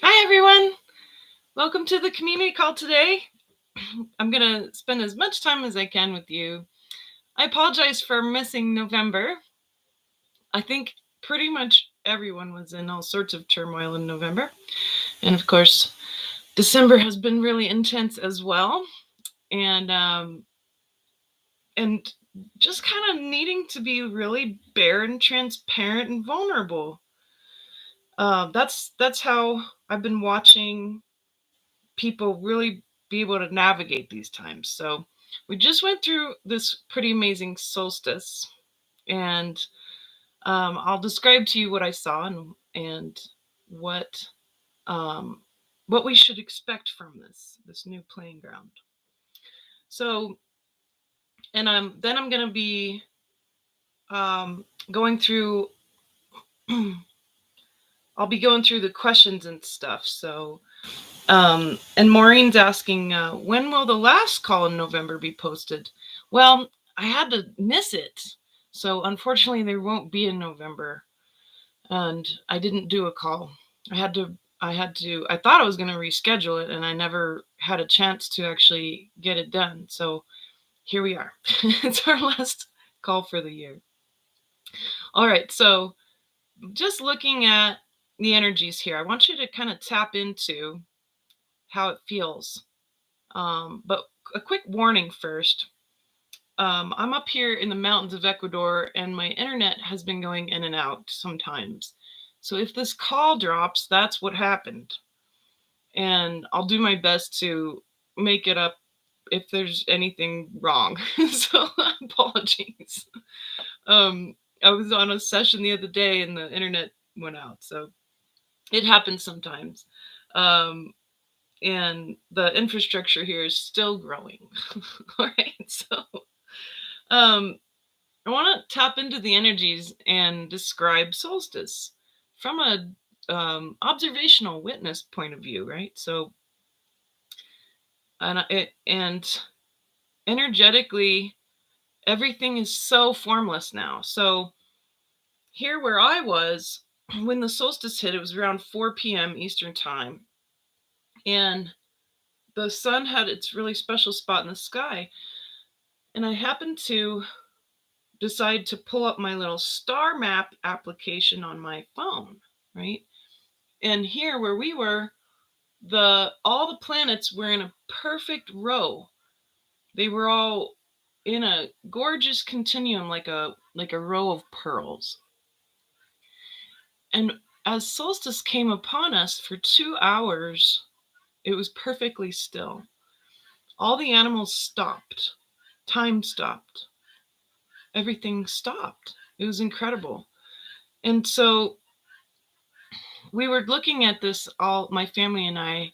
Hi, everyone. Welcome to the community call today. I'm going to spend as much time as I can with you. I apologize for missing November. I think pretty much everyone was in all sorts of turmoil in November. And of course, December has been really intense as well. And and just kind of needing to be really bare and transparent and vulnerable. That's how I've been watching people really be able to navigate these times. So we just went through this pretty amazing solstice, and I'll describe to you what I saw and what um, what we should expect from this new playing ground. So, and then I'm going to be going through. I'll be going through the questions and stuff. So, and Maureen's asking, when will the last call in November be posted? Well, I had to miss it. So unfortunately, there won't be in November. And I didn't do a call. I thought I was going to reschedule it, and I never had a chance to actually get it done. So here we are. It's our last call for the year. All right. So just looking at the energies here, I want you to kind of tap into how it feels. But a quick warning first. I'm up here in the mountains of Ecuador, and my internet has been going in and out sometimes. So if this call drops, that's what happened. And I'll do my best to make it up if there's anything wrong. So apologies. Um, I was on a session the other day and the internet went out. So it happens sometimes. Um, and the infrastructure here is still growing. All right. So um, I want to tap into the energies and describe solstice from a observational witness point of view, right? So, and energetically, everything is so formless now. So here, where I was when the solstice hit, it was around 4 p.m. Eastern time, and the sun had its really special spot in the sky. And I happened to decide to pull up my little star map application on my phone, right? And here where we were, the all the planets were in a perfect row. They were all in a gorgeous continuum, like a row of pearls. And as solstice came upon us for 2 hours, it was perfectly still. All the animals stopped. Time stopped. Everything stopped. It was incredible. And so we were looking at this, all my family and I,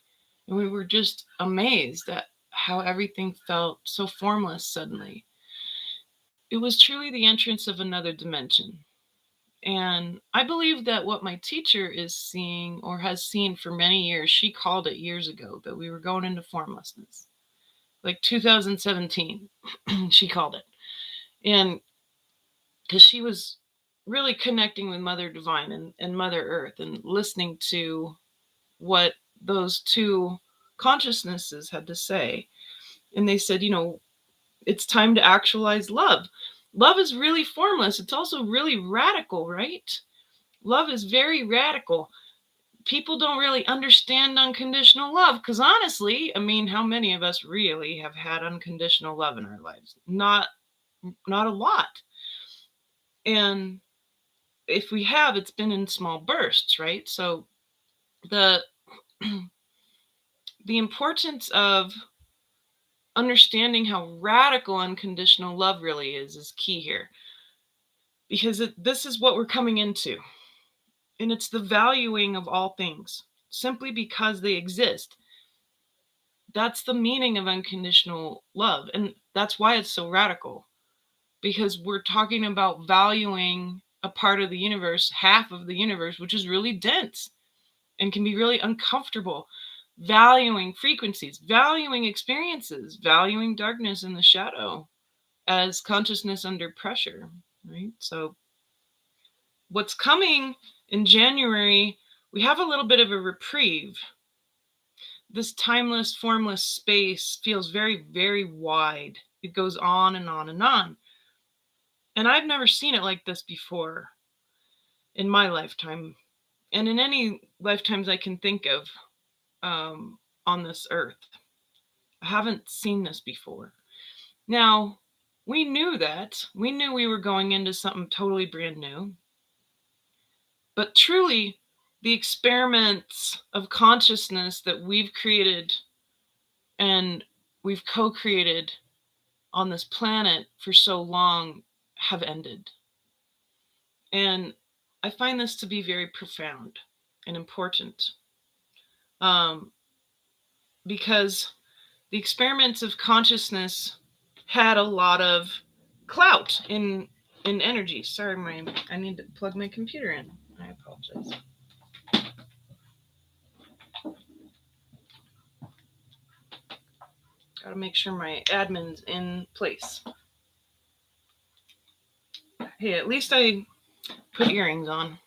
and we were just amazed at how everything felt so formless suddenly. It was truly the entrance of another dimension. And I believe that what my teacher is seeing or has seen for many years, she called it years ago that we were going into formlessness. Like 2017, she called it. And because she was really connecting with Mother Divine and Mother Earth and listening to what those two consciousnesses had to say. And they said, it's time to actualize love. Love is really formless. It's also really radical, right? Love is very radical. People don't really understand unconditional love because honestly, I mean, how many of us really have had unconditional love in our lives? Not a lot. And if we have, it's been in small bursts, right? So the the importance of understanding how radical unconditional love really is key here, because this is what we're coming into, and it's the valuing of all things simply because they exist. That's the meaning of unconditional love, and that's why it's so radical, because we're talking about valuing a part of the universe, half of the universe, which is really dense and can be really uncomfortable, valuing frequencies, valuing experiences, valuing darkness and the shadow as consciousness under pressure, right? So what's coming in January we have a little bit of a reprieve. This timeless, formless space feels very, very wide. It goes on and on and on. And I've never seen it like this before in my lifetime, and in any lifetimes I can think of on this earth. I haven't seen this before. Now, we knew that. We knew we were going into something totally brand new. But truly, the experiments of consciousness that we've created and we've co-created on this planet for so long have ended. And I find this to be very profound and important, because the experiments of consciousness had a lot of clout in energy. Sorry, I need to plug my computer in. I apologize. Gotta make sure my admin's in place. Hey, at least I put earrings on.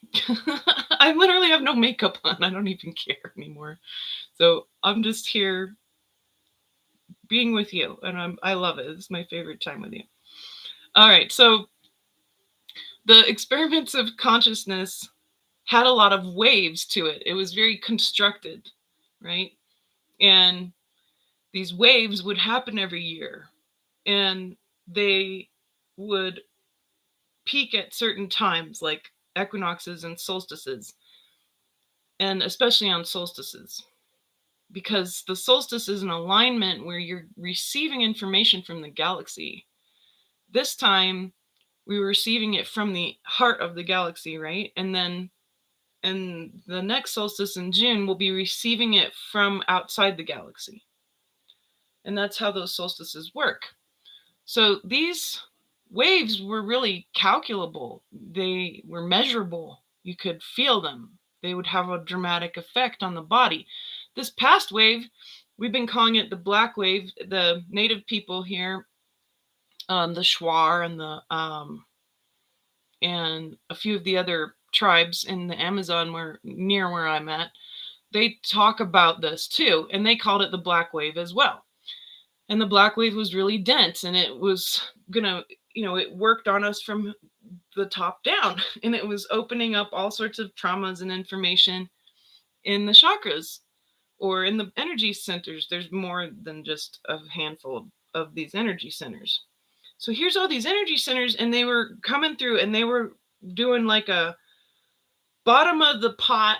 I literally have no makeup on. I don't even care anymore. So I'm just here being with you, and I love it. It's my favorite time with you. All right, so the experiments of consciousness had a lot of waves to it. It was very constructed, right? And these waves would happen every year, and they would peak at certain times, like equinoxes and solstices, and especially on solstices, because the solstice is an alignment where you're receiving information from the galaxy. This time we were receiving it from the heart of the galaxy, right? And then in the next solstice in June, we'll be receiving it from outside the galaxy. And that's how those solstices work. So these waves were really calculable. They were measurable. You could feel them. They would have a dramatic effect on the body. This past wave, we've been calling it the black wave. The native people here, the Shuar and a few of the other tribes in the Amazon near where I'm at, they talk about this too, and they called it the black wave as well. And the black wave was really dense, and it was gonna, it worked on us from the top down, and it was opening up all sorts of traumas and information in the chakras or in the energy centers. There's more than just a handful of these energy centers. So here's all these energy centers, and they were coming through, and they were doing like a bottom of the pot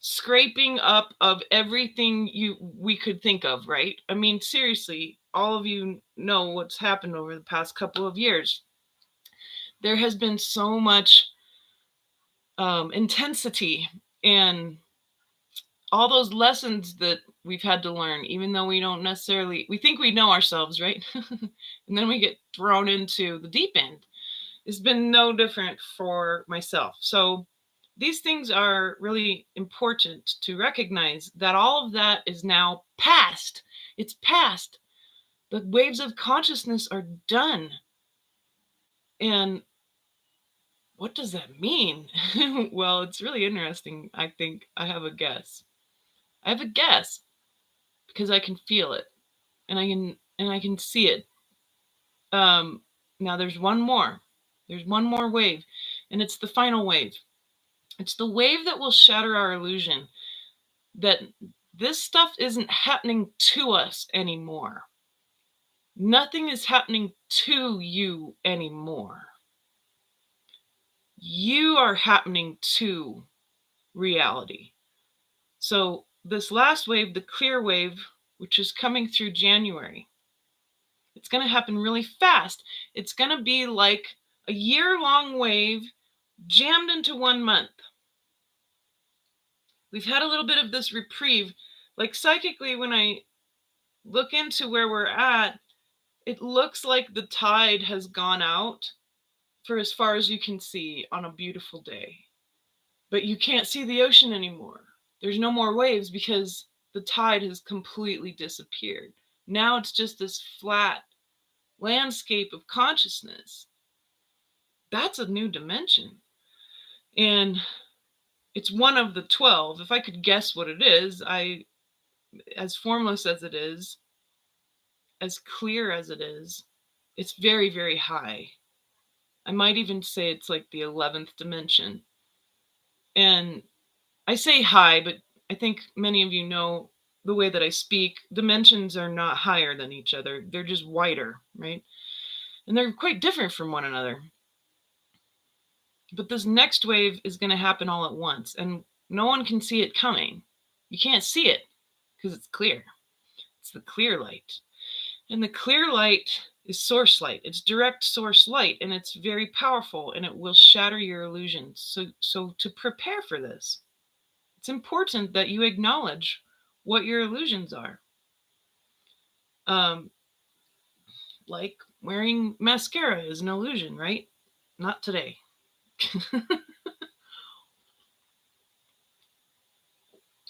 scraping up of everything we could think of, right? I mean, seriously, all of you know what's happened over the past couple of years. There has been so much intensity and all those lessons that we've had to learn, even though we don't necessarily, we think we know ourselves, right? And then we get thrown into the deep end. It's been no different for myself. So these things are really important to recognize, that all of that is now past. It's past. The waves of consciousness are done. And what does that mean? Well, it's really interesting. I think I have a guess. I have a guess because I can feel it, and I can see it. Now there's one more. There's one more wave, and it's the final wave. It's the wave that will shatter our illusion that this stuff isn't happening to us anymore. Nothing is happening to you anymore. You are happening to reality. So this last wave, the clear wave, which is coming through January, it's going to happen really fast. It's going to be like a year-long wave jammed into 1 month. We've had a little bit of this reprieve. Like psychically, when I look into where we're at, it looks like the tide has gone out for as far as you can see on a beautiful day. But you can't see the ocean anymore. There's no more waves because the tide has completely disappeared. Now it's just this flat landscape of consciousness. That's a new dimension. And it's one of the 12. If I could guess what it is, as formless as it is, as clear as it is, it's very, very high. I might even say it's like the 11th dimension. And I say high, but I think many of you know the way that I speak, dimensions are not higher than each other. They're just wider, right? And they're quite different from one another. But this next wave is going to happen all at once, and no one can see it coming. You can't see it because it's clear. It's the clear light. And the clear light is source light. It's direct source light, and it's very powerful, and it will shatter your illusions. So to prepare for this, it's important that you acknowledge what your illusions are. Like wearing mascara is an illusion, right? Not today.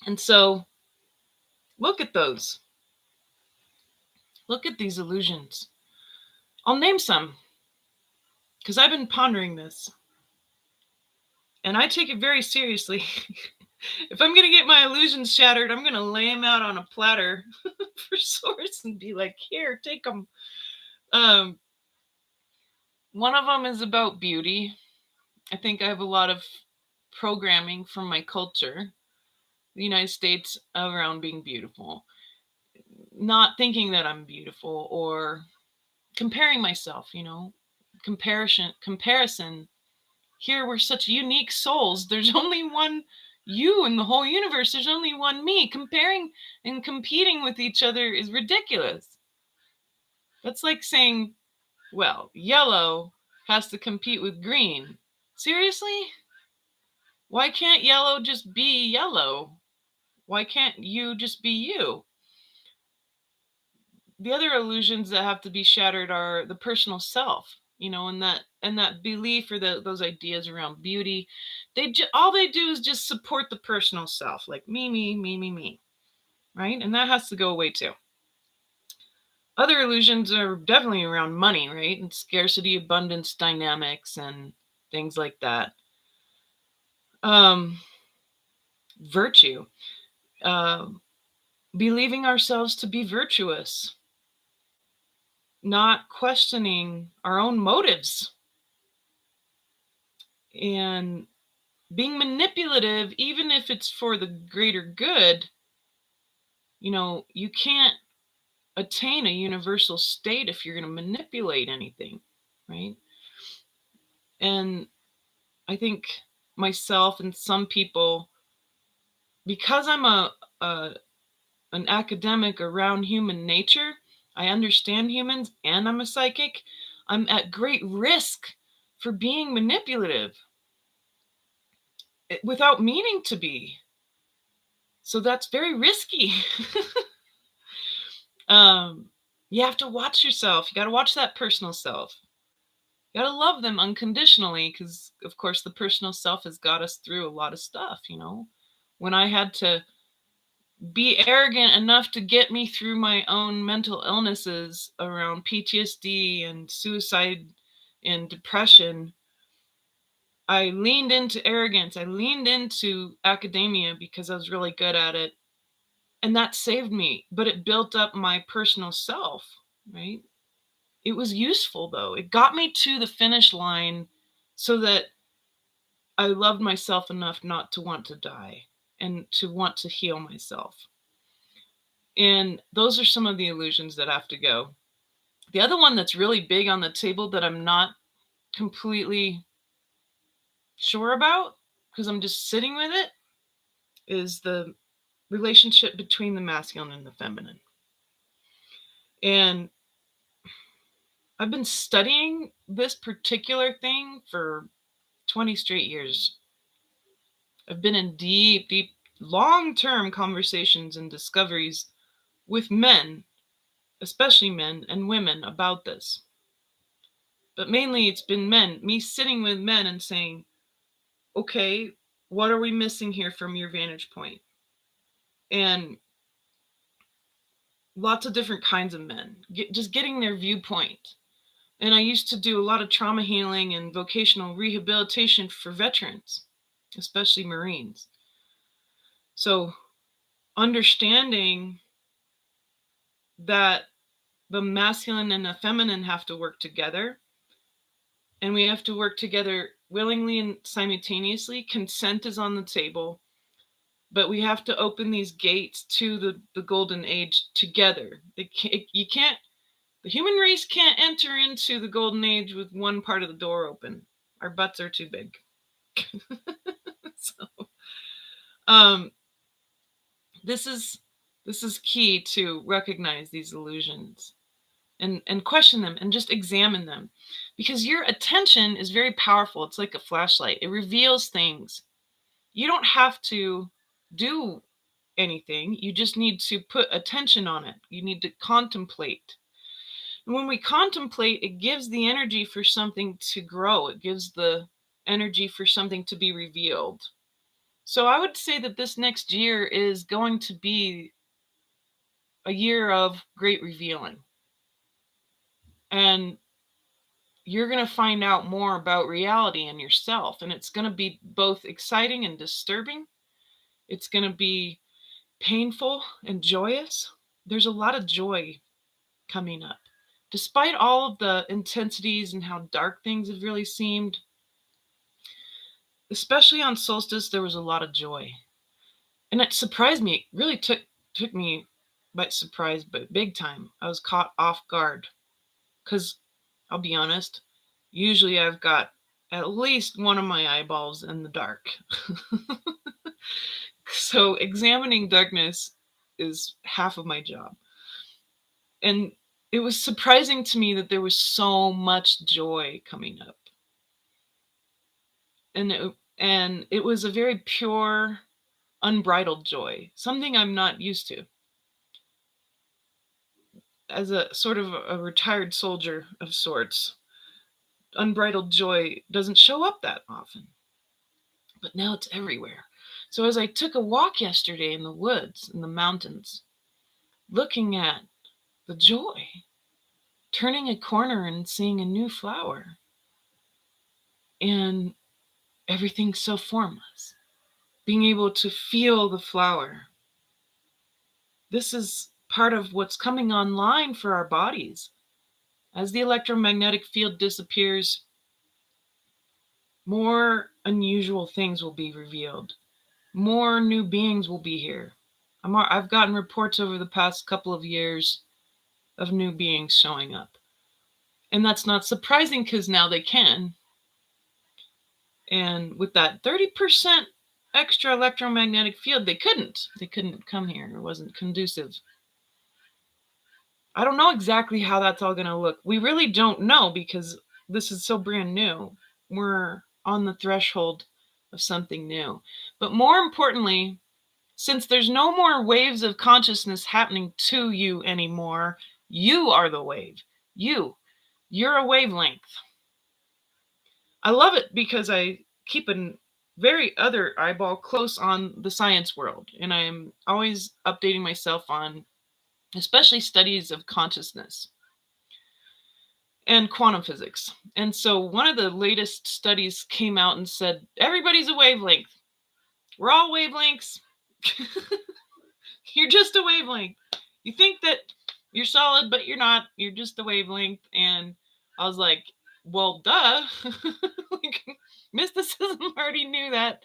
And so look at those. Look at these illusions. I'll name some because I've been pondering this. And I take it very seriously. If I'm going to get my illusions shattered, I'm going to lay them out on a platter for Source and be like, here, take them. One of them is about beauty. I think I have a lot of programming from my culture, the United States, around being beautiful. Not thinking that I'm beautiful or comparing myself, comparison. Here we're such unique souls. There's only one you in the whole universe. There's only one me. Comparing and competing with each other is ridiculous. That's like saying, well, yellow has to compete with green. Seriously? Why can't yellow just be yellow? Why can't you just be you? The other illusions that have to be shattered are the personal self, and that belief or those ideas around beauty. All they do is just support the personal self, like me, right? And that has to go away too. Other illusions are definitely around money, right? And scarcity, abundance dynamics and things like that. Virtue. Believing ourselves to be virtuous. Not questioning our own motives. And being manipulative, even if it's for the greater good. You can't attain a universal state if you're going to manipulate anything, right? And I think myself and some people, because I'm an academic around human nature, I understand humans and I'm a psychic, I'm at great risk for being manipulative without meaning to be. So that's very risky. You have to watch yourself. You got to watch that personal self. You got to love them unconditionally because, of course, the personal self has got us through a lot of stuff, When I had to be arrogant enough to get me through my own mental illnesses around PTSD and suicide and depression, I leaned into arrogance. I leaned into academia because I was really good at it. And that saved me, but it built up my personal self, right? It was useful, though. It got me to the finish line so that I loved myself enough not to want to die and to want to heal myself. And those are some of the illusions that have to go. The other one that's really big on the table that I'm not completely sure about, because I'm just sitting with it, is the relationship between the masculine and the feminine. And I've been studying this particular thing for 20 straight years. I've been in deep, long-term conversations and discoveries with men, especially men and women, about this. But mainly it's been men, me sitting with men and saying, okay, what are we missing here from your vantage point? And lots of different kinds of men, just getting their viewpoint. And I used to do a lot of trauma healing and vocational rehabilitation for veterans. especially Marines. So understanding that the masculine and the feminine have to work together, and we have to work together willingly and simultaneously. Consent is on the table, but we have to open these gates to the golden age together. You can't, the human race can't enter into the golden age with one part of the door open. Our butts are too big. So, this is key to recognize these illusions and question them and just examine them, because your attention is very powerful. It's like a flashlight. It reveals things. You don't have to do anything. You just need to put attention on it. You need to contemplate. And when we contemplate, it gives the energy for something to grow. It gives the energy for something to be revealed. So I would say that this next year is going to be a year of great revealing. And you're going to find out more about reality and yourself. And it's going to be both exciting and disturbing. It's going to be painful and joyous. There's a lot of joy coming up. Despite all of the intensities and how dark things have really seemed, especially on solstice, there was a lot of joy. And it surprised me. It really took me by surprise, but big time. I was caught off guard. Because I'll be honest, usually I've got at least one of my eyeballs in the dark. So examining darkness is half of my job. And it was surprising to me that there was so much joy coming up. And it was a very pure, unbridled joy, something I'm not used to. As a sort of a retired soldier of sorts, unbridled joy doesn't show up that often. But now it's everywhere. So as I took a walk yesterday in the woods, in the mountains, looking at the joy, turning a corner and seeing a new flower, and everything's so formless, being able to feel the flower. This is part of what's coming online for our bodies. As the electromagnetic field disappears, more unusual things will be revealed. More new beings will be here. I've gotten reports over the past couple of years of new beings showing up. And that's not surprising because now they can. And with that 30% extra electromagnetic field, they couldn't come here. It wasn't conducive. I don't know exactly how that's all going to look. We really don't know because this is so brand new. We're on the threshold of something new. But more importantly, since there's no more waves of consciousness happening to you anymore, you are the wave. You're a wavelength. I love it because I keep a very other eyeball close on the science world. And I'm always updating myself on especially studies of consciousness and quantum physics. And so one of the latest studies came out and said, everybody's a wavelength. We're all wavelengths. You're just a wavelength. You think that you're solid, but you're not. You're just a wavelength. And I was like, well, duh. Like, mysticism already knew that.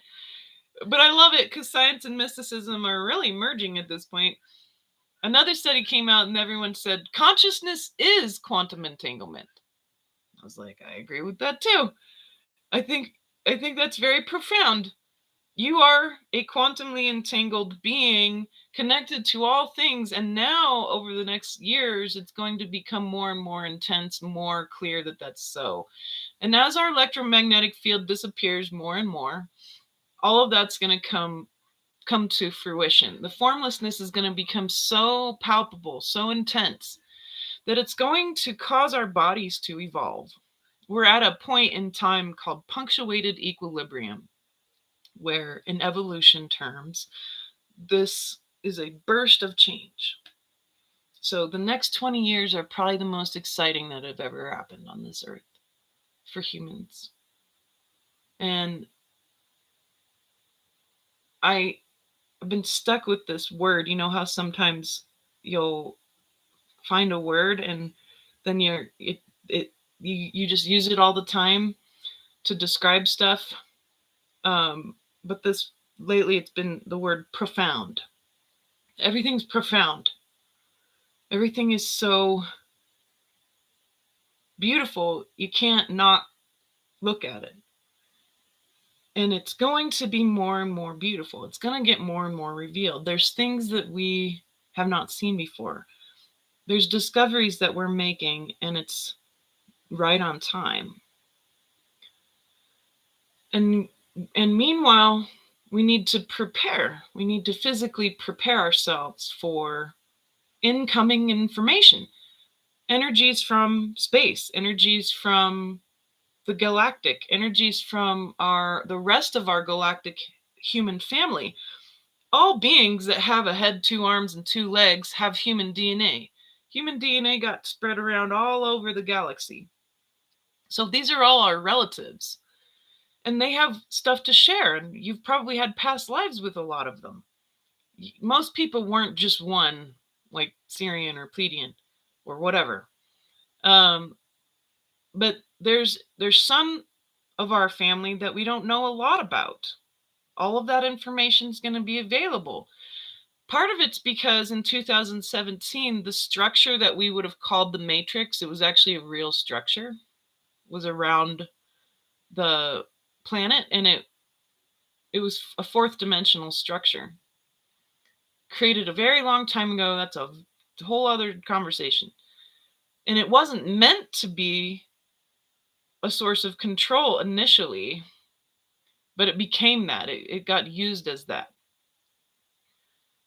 But I love it because science and mysticism are really merging at this point. Another study came out and everyone said, consciousness is quantum entanglement. I was like, I agree with that too. I think that's very profound. You are a quantumly entangled being connected to all things. And now over the next years, it's going to become more and more intense, more clear that that's so. And as our electromagnetic field disappears more and more, all of that's going to come to fruition. The formlessness is going to become so palpable, so intense, that it's going to cause our bodies to evolve. We're at a point in time called punctuated equilibrium, where in evolution terms, this is a burst of change. So the next 20 years are probably the most exciting that have ever happened on this earth for humans. And I've been stuck with this word. You know how sometimes you'll find a word and then you just use it all the time to describe stuff. But this lately, it's been the word profound. Everything's profound. Everything is so beautiful, you can't not look at it. And it's going to be more and more beautiful. It's going to get more and more revealed. There's things that we have not seen before. There's discoveries that we're making, and it's right on time. And meanwhile, we need to prepare. We need to physically prepare ourselves for incoming information. Energies from space, energies from the galactic, energies from the rest of our galactic human family. All beings that have a head, 2 arms, and 2 legs have human DNA. Human DNA got spread around all over the galaxy. So these are all our relatives. And they have stuff to share. And you've probably had past lives with a lot of them. Most people weren't just one, like Sirian or Pleiadian or whatever. But there's some of our family that we don't know a lot about. All of that information is going to be available. Part of it's because in 2017, the structure that we would have called the Matrix, it was actually a real structure, was around the planet, and it was a 4th dimensional structure. Created a very long time ago. That's a whole other conversation. And it wasn't meant to be a source of control initially, but it became that. It got used as that.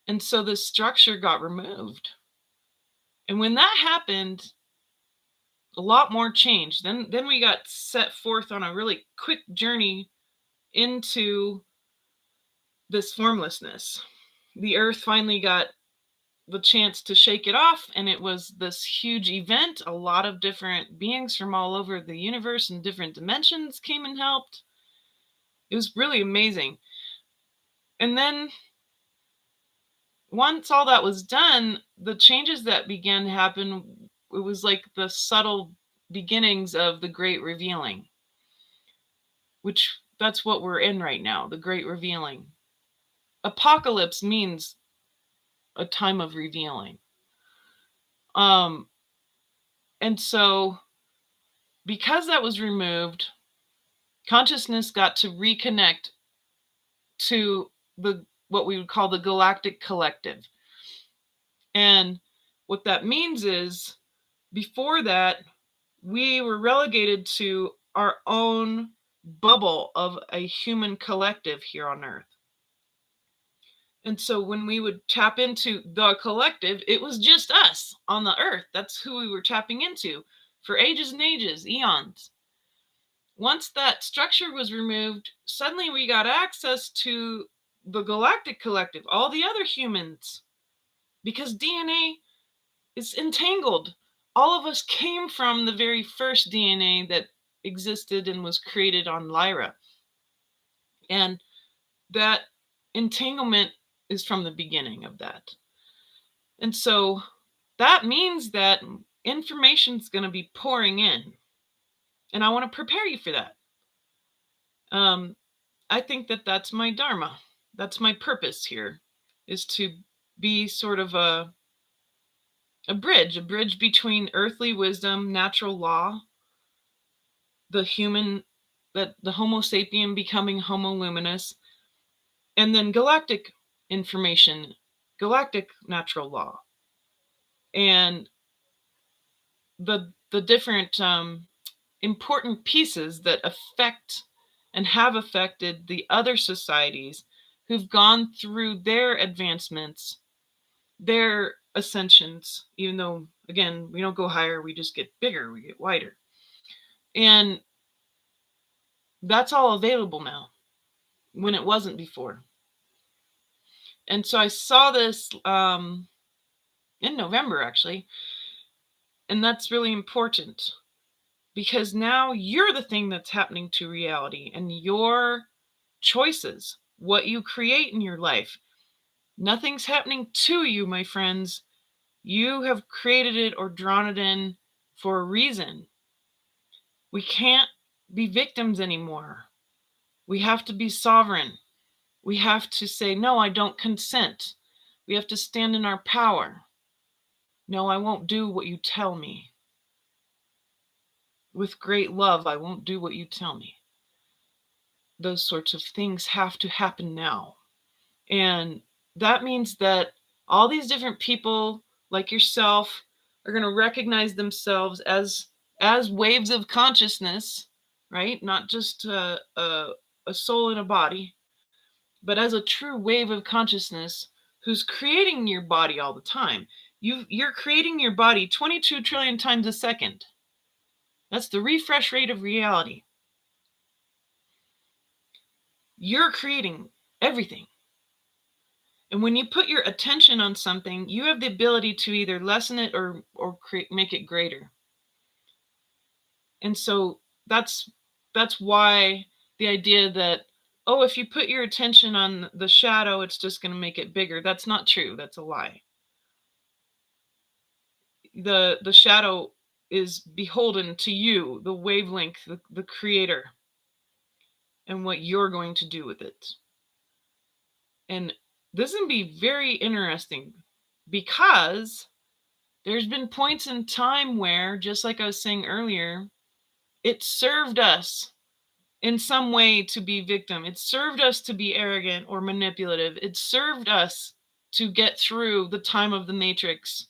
And so the structure got removed. And when that happened, a lot more changed. Then we got set forth on a really quick journey into this formlessness. The earth finally got the chance to shake it off, and it was this huge event. A lot of different beings from all over the universe and different dimensions came and helped. It was really amazing. And then once all that was done, the changes that began to happen, it was like the subtle beginnings of the great revealing, which that's what we're in right now, the great revealing. Apocalypse means a time of revealing. And so because that was removed, consciousness got to reconnect to what we would call the galactic collective. And what that means is, before that, we were relegated to our own bubble of a human collective here on Earth. And so when we would tap into the collective, it was just us on the Earth. That's who we were tapping into for ages and ages, eons. Once that structure was removed, suddenly we got access to the galactic collective, all the other humans, because DNA is entangled. All of us came from the very first DNA that existed and was created on Lyra. And that entanglement is from the beginning of that. And so that means that information is going to be pouring in. And I want to prepare you for that. I think that that's my dharma. That's my purpose here, is to be sort of a bridge between earthly wisdom, natural law, the Homo sapien becoming Homo luminous, and then galactic information, galactic natural law, and the different important pieces that affect and have affected the other societies who've gone through their advancements, their ascensions, even though, again, we don't go higher, we just get bigger, we get wider. And that's all available now, when it wasn't before. And so I saw this in November, actually. And that's really important, because now you're the thing that's happening to reality, and your choices what you create in your life. Nothing's happening to you, my friends. You have created it or drawn it in for a reason. We can't be victims anymore. We have to be sovereign. We have to say, no, I don't consent. We have to stand in our power. No, I won't do what you tell me. With great love, I won't do what you tell me. Those sorts of things have to happen now. And that means that all these different people like yourself are going to recognize themselves as waves of consciousness, right? Not just a soul in a body, but as a true wave of consciousness who's creating your body all the time. You're creating your body 22 trillion times a second. That's the refresh rate of reality. You're creating everything. And when you put your attention on something, you have the ability to either lessen it or make it greater. And so that's why the idea that, oh, if you put your attention on the shadow, it's just going to make it bigger. That's not true. That's a lie. The shadow is beholden to you, the wavelength, the creator, and what you're going to do with it. And this can be very interesting because there's been points in time where, just like I was saying earlier, it served us in some way to be victim. It served us to be arrogant or manipulative. It served us to get through the time of the Matrix.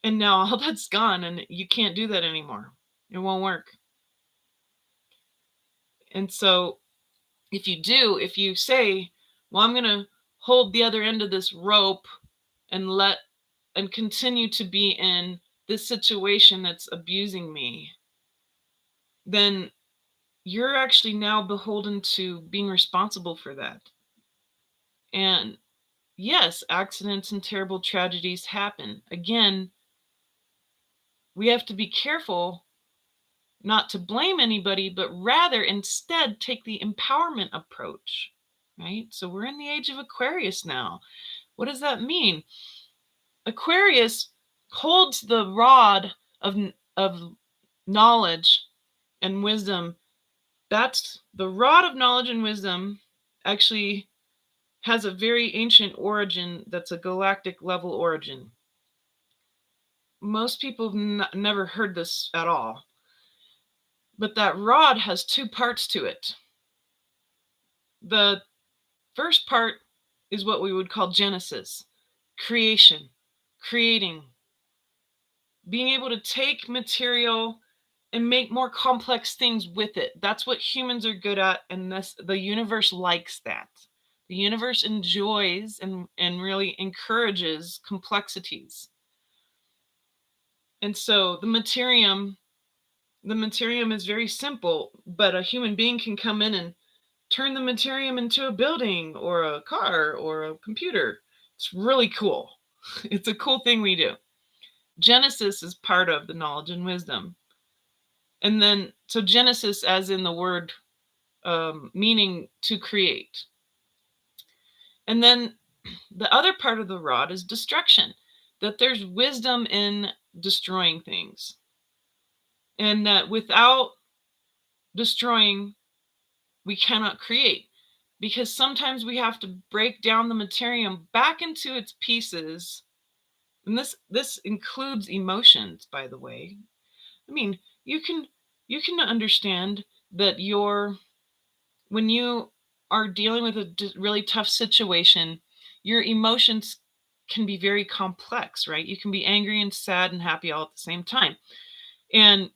And now all that's gone and you can't do that anymore. It won't work. And so if you say, well, I'm going to hold the other end of this rope and continue to be in this situation that's abusing me, then you're actually now beholden to being responsible for that. And yes, accidents and terrible tragedies happen. Again, we have to be careful not to blame anybody, but rather instead take the empowerment approach, right? So we're in the age of Aquarius now. What does that mean? Aquarius holds the rod of knowledge and wisdom. That's the rod of knowledge and wisdom actually has a very ancient origin that's a galactic level origin. Most people have never heard this at all. But that rod has two parts to it. The first part is what we would call Genesis, creation, creating, being able to take material and make more complex things with it. That's what humans are good at, and the universe likes that. The universe enjoys and really encourages complexities. And so the materium is very simple, but a human being can come in and turn the materium into a building or a car or a computer. It's really cool. It's a cool thing we do. Genesis is part of the knowledge and wisdom. And then, so Genesis as in the word meaning to create. And then the other part of the rod is destruction, that there's wisdom in destroying things. And that without destroying, we cannot create. Because sometimes we have to break down the materium back into its pieces. And this includes emotions, by the way. I mean, you can understand that when you are dealing with a really tough situation, your emotions can be very complex, right? You can be angry and sad and happy all at the same time. And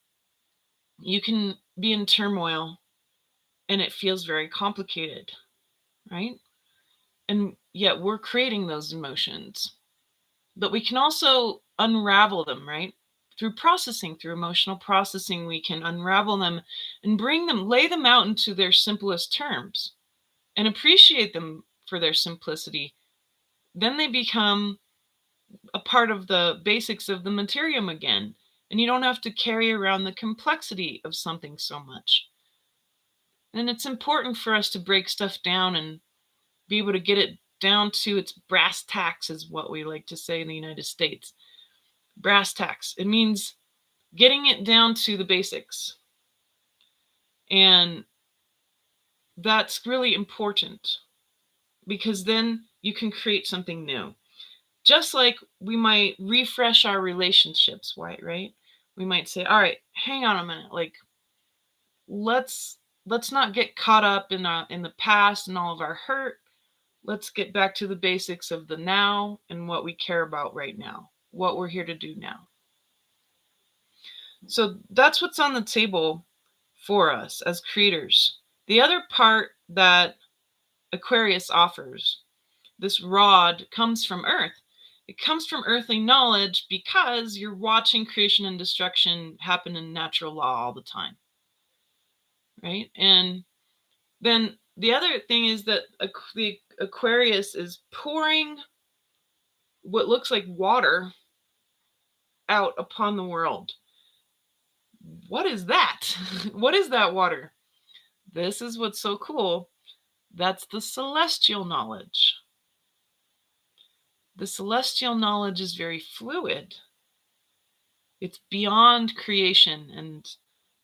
you can be in turmoil and it feels very complicated, right? And yet we're creating those emotions. But we can also unravel them, right? Through processing, through emotional processing, we can unravel them and lay them out into their simplest terms and appreciate them for their simplicity. Then they become a part of the basics of the materium again. And you don't have to carry around the complexity of something so much. And it's important for us to break stuff down and be able to get it down to its brass tacks, is what we like to say in the United States. Brass tacks. It means getting it down to the basics. And that's really important, because then you can create something new. Just like we might refresh our relationships, right? We might say, all right, hang on a minute. Like, let's not get caught up in the past and all of our hurt. Let's get back to the basics of the now and what we care about right now, what we're here to do now. So that's what's on the table for us as creators. The other part that Aquarius offers, this rod, comes from Earth. It comes from earthly knowledge because you're watching creation and destruction happen in natural law all the time, right? And then the other thing is that the Aquarius is pouring what looks like water out upon the world. What is that? What is that water? This is what's so cool. That's the celestial knowledge. The celestial knowledge is very fluid. It's beyond creation and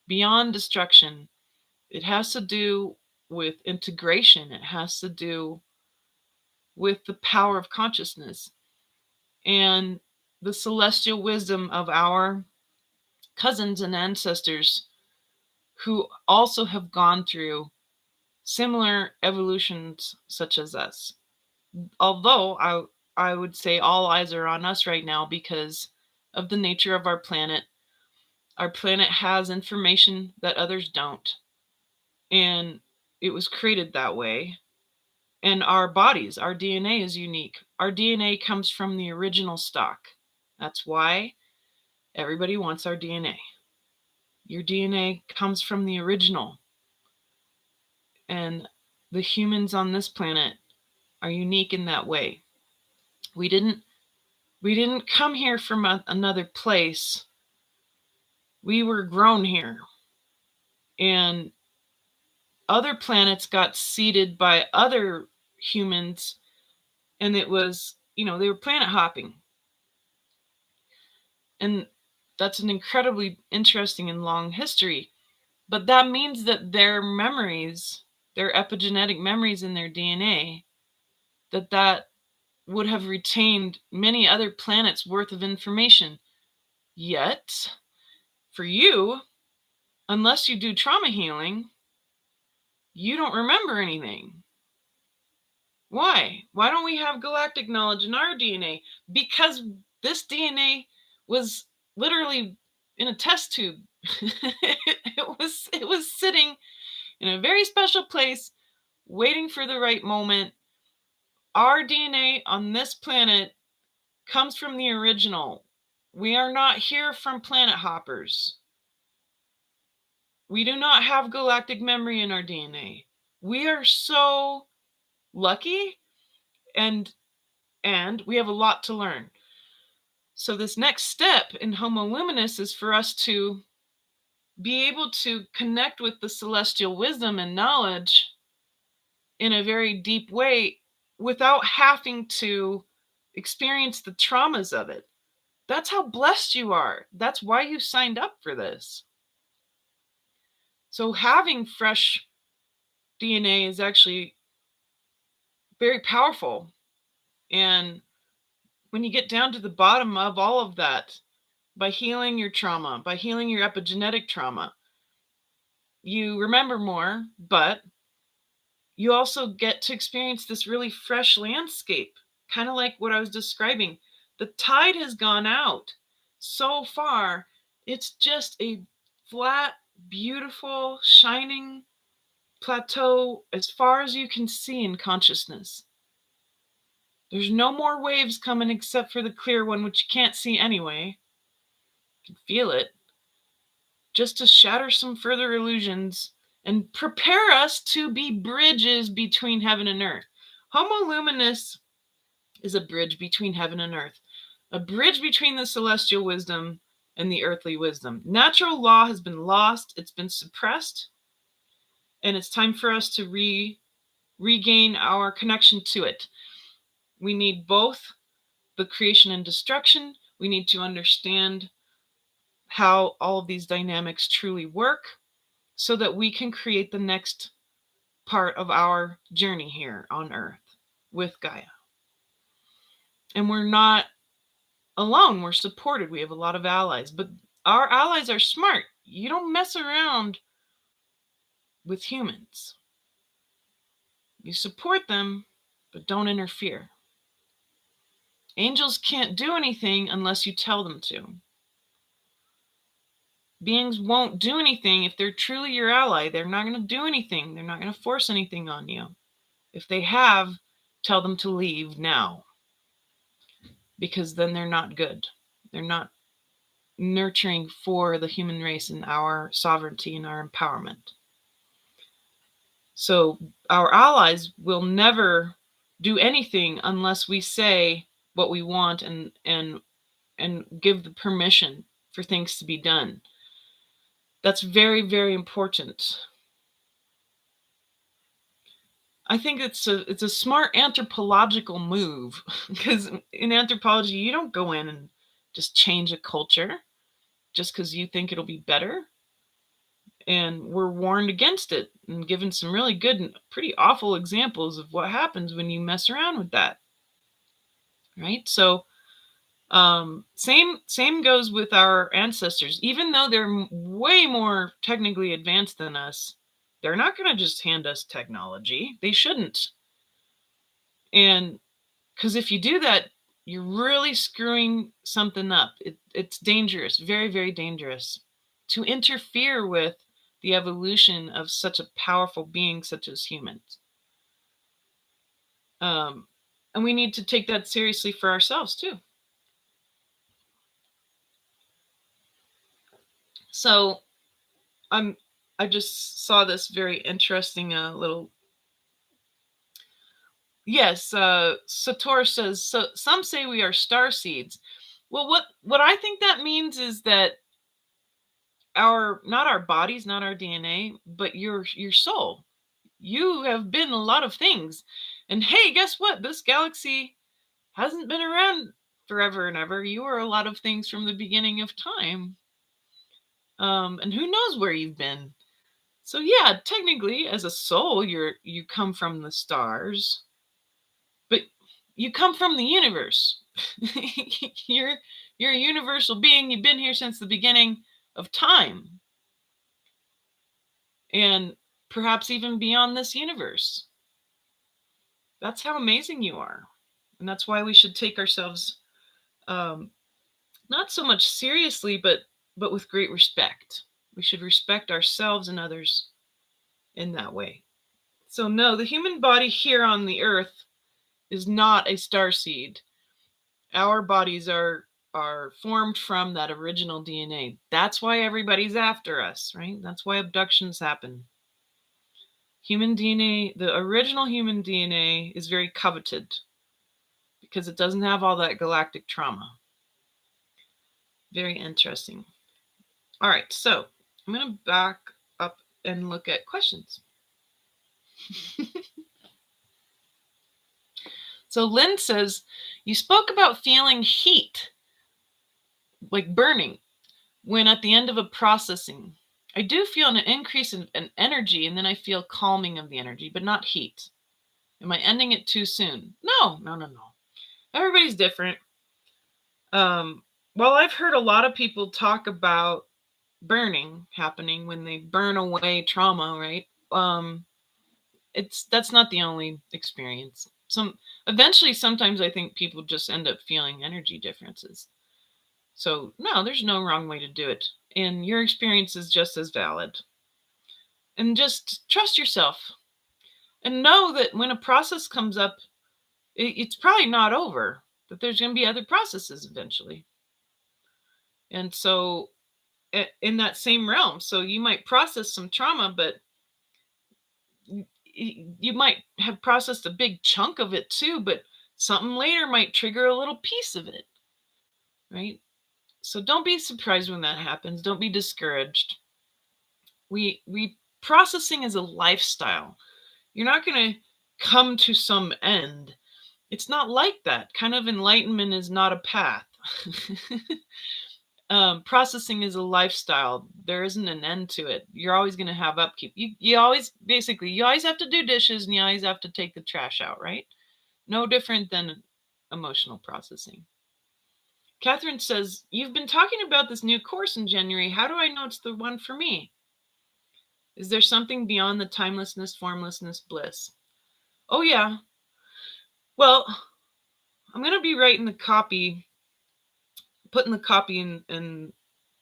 beyond destruction. It has to do with integration. It has to do with the power of consciousness and the celestial wisdom of our cousins and ancestors who also have gone through similar evolutions such as us. Although I would say all eyes are on us right now because of the nature of our planet. Our planet has information that others don't. And it was created that way. And our bodies, our DNA is unique. Our DNA comes from the original stock. That's why everybody wants our DNA. Your DNA comes from the original. And the humans on this planet are unique in that way. We didn't come here from another place. We were grown here. And other planets got seeded by other humans, and it was, they were planet hopping. And that's an incredibly interesting and long history. But that means that their memories, their epigenetic memories in their DNA, that would have retained many other planets worth of information. Yet, for you, unless you do trauma healing, you don't remember anything. Why? Why don't we have galactic knowledge in our DNA? Because this DNA was literally in a test tube. It was sitting in a very special place, waiting for the right moment. Our DNA on this planet comes from the original. We are not here from planet hoppers. We do not have galactic memory in our DNA. We are so lucky, and we have a lot to learn. So this next step in Homo Luminous is for us to be able to connect with the celestial wisdom and knowledge in a very deep way without having to experience the traumas of it. That's how blessed you are. That's why you signed up for this. So having fresh DNA is actually very powerful. And when you get down to the bottom of all of that, by healing your trauma, by healing your epigenetic trauma, you remember more, but you also get to experience this really fresh landscape, kind of like what I was describing. The tide has gone out so far. It's just a flat, beautiful, shining plateau as far as you can see in consciousness. There's no more waves coming except for the clear one, which you can't see anyway. You can feel it. Just to shatter some further illusions and prepare us to be bridges between heaven and earth. Homo Luminous is a bridge between heaven and earth, a bridge between the celestial wisdom and the earthly wisdom. Natural law has been lost. It's been suppressed. And it's time for us to regain our connection to it. We need both the creation and destruction. We need to understand how all of these dynamics truly work so that we can create the next part of our journey here on Earth with Gaia. And we're not alone. We're supported. We have a lot of allies, but our allies are smart. You don't mess around with humans. You support them, but don't interfere. Angels can't do anything unless you tell them to. Beings won't do anything if they're truly your ally. They're not going to do anything. They're not going to force anything on you. If they have, tell them to leave now, because then they're not good. They're not nurturing for the human race and our sovereignty and our empowerment. So our allies will never do anything unless we say what we want and give the permission for things to be done. That's very, very important. I think it's a smart anthropological move, because in anthropology, you don't go in and just change a culture just because you think it'll be better. And we're warned against it and given some really good and pretty awful examples of what happens when you mess around with that. Right? So same goes with our ancestors. Even though they're way more technically advanced than us, they're not going to just hand us technology. They shouldn't. And because if you do that, you're really screwing something up. It's dangerous, very, very dangerous to interfere with the evolution of such a powerful being such as humans. And we need to take that seriously for ourselves too. So I just saw this very interesting little. Yes, Sator says, so some say we are star seeds. Well, what I think that means is that not our bodies, not our DNA, but your soul. You have been a lot of things. And hey, guess what? This galaxy hasn't been around forever and ever. You are a lot of things from the beginning of time. And who knows where you've been. So yeah, technically as a soul, you come from the stars, but you come from the universe. you're a universal being. You've been here since the beginning of time. And perhaps even beyond this universe. That's how amazing you are. And that's why we should take ourselves not so much seriously, but with great respect. We should respect ourselves and others in that way. So no, the human body here on the earth is not a starseed. Our bodies are formed from that original DNA. That's why everybody's after us, right? That's why abductions happen. Human DNA, the original human DNA, is very coveted because it doesn't have all that galactic trauma. Very interesting. All right, so I'm going to back up and look at questions. So Lynn says, you spoke about feeling heat, like burning, when at the end of a processing. I do feel an increase in energy, and then I feel calming of the energy, but not heat. Am I ending it too soon? No. Everybody's different. Well, I've heard a lot of people talk about burning happening when they burn away trauma, right? That's not the only experience. Eventually, sometimes I think people just end up feeling energy differences. So no, there's no wrong way to do it. And your experience is just as valid. And just trust yourself. And know that when a process comes up, it's probably not over. That there's going to be other processes eventually. And so in that same realm, so you might process some trauma, but you might have processed a big chunk of it too, but something later might trigger a little piece of it, right? So don't be surprised when that happens. Don't be discouraged. We processing is a lifestyle. You're not going to come to some end. It's not like that. Kind of enlightenment is not a path. Processing is a lifestyle. There isn't an end to it. You're always going to have upkeep. You always have to do dishes and you always have to take the trash out, right? No different than emotional processing. Catherine says, you've been talking about this new course in January. How do I know it's the one for me? Is there something beyond the timelessness, formlessness, bliss? Oh, yeah. Well, I'm going to be writing the copy, putting the copy and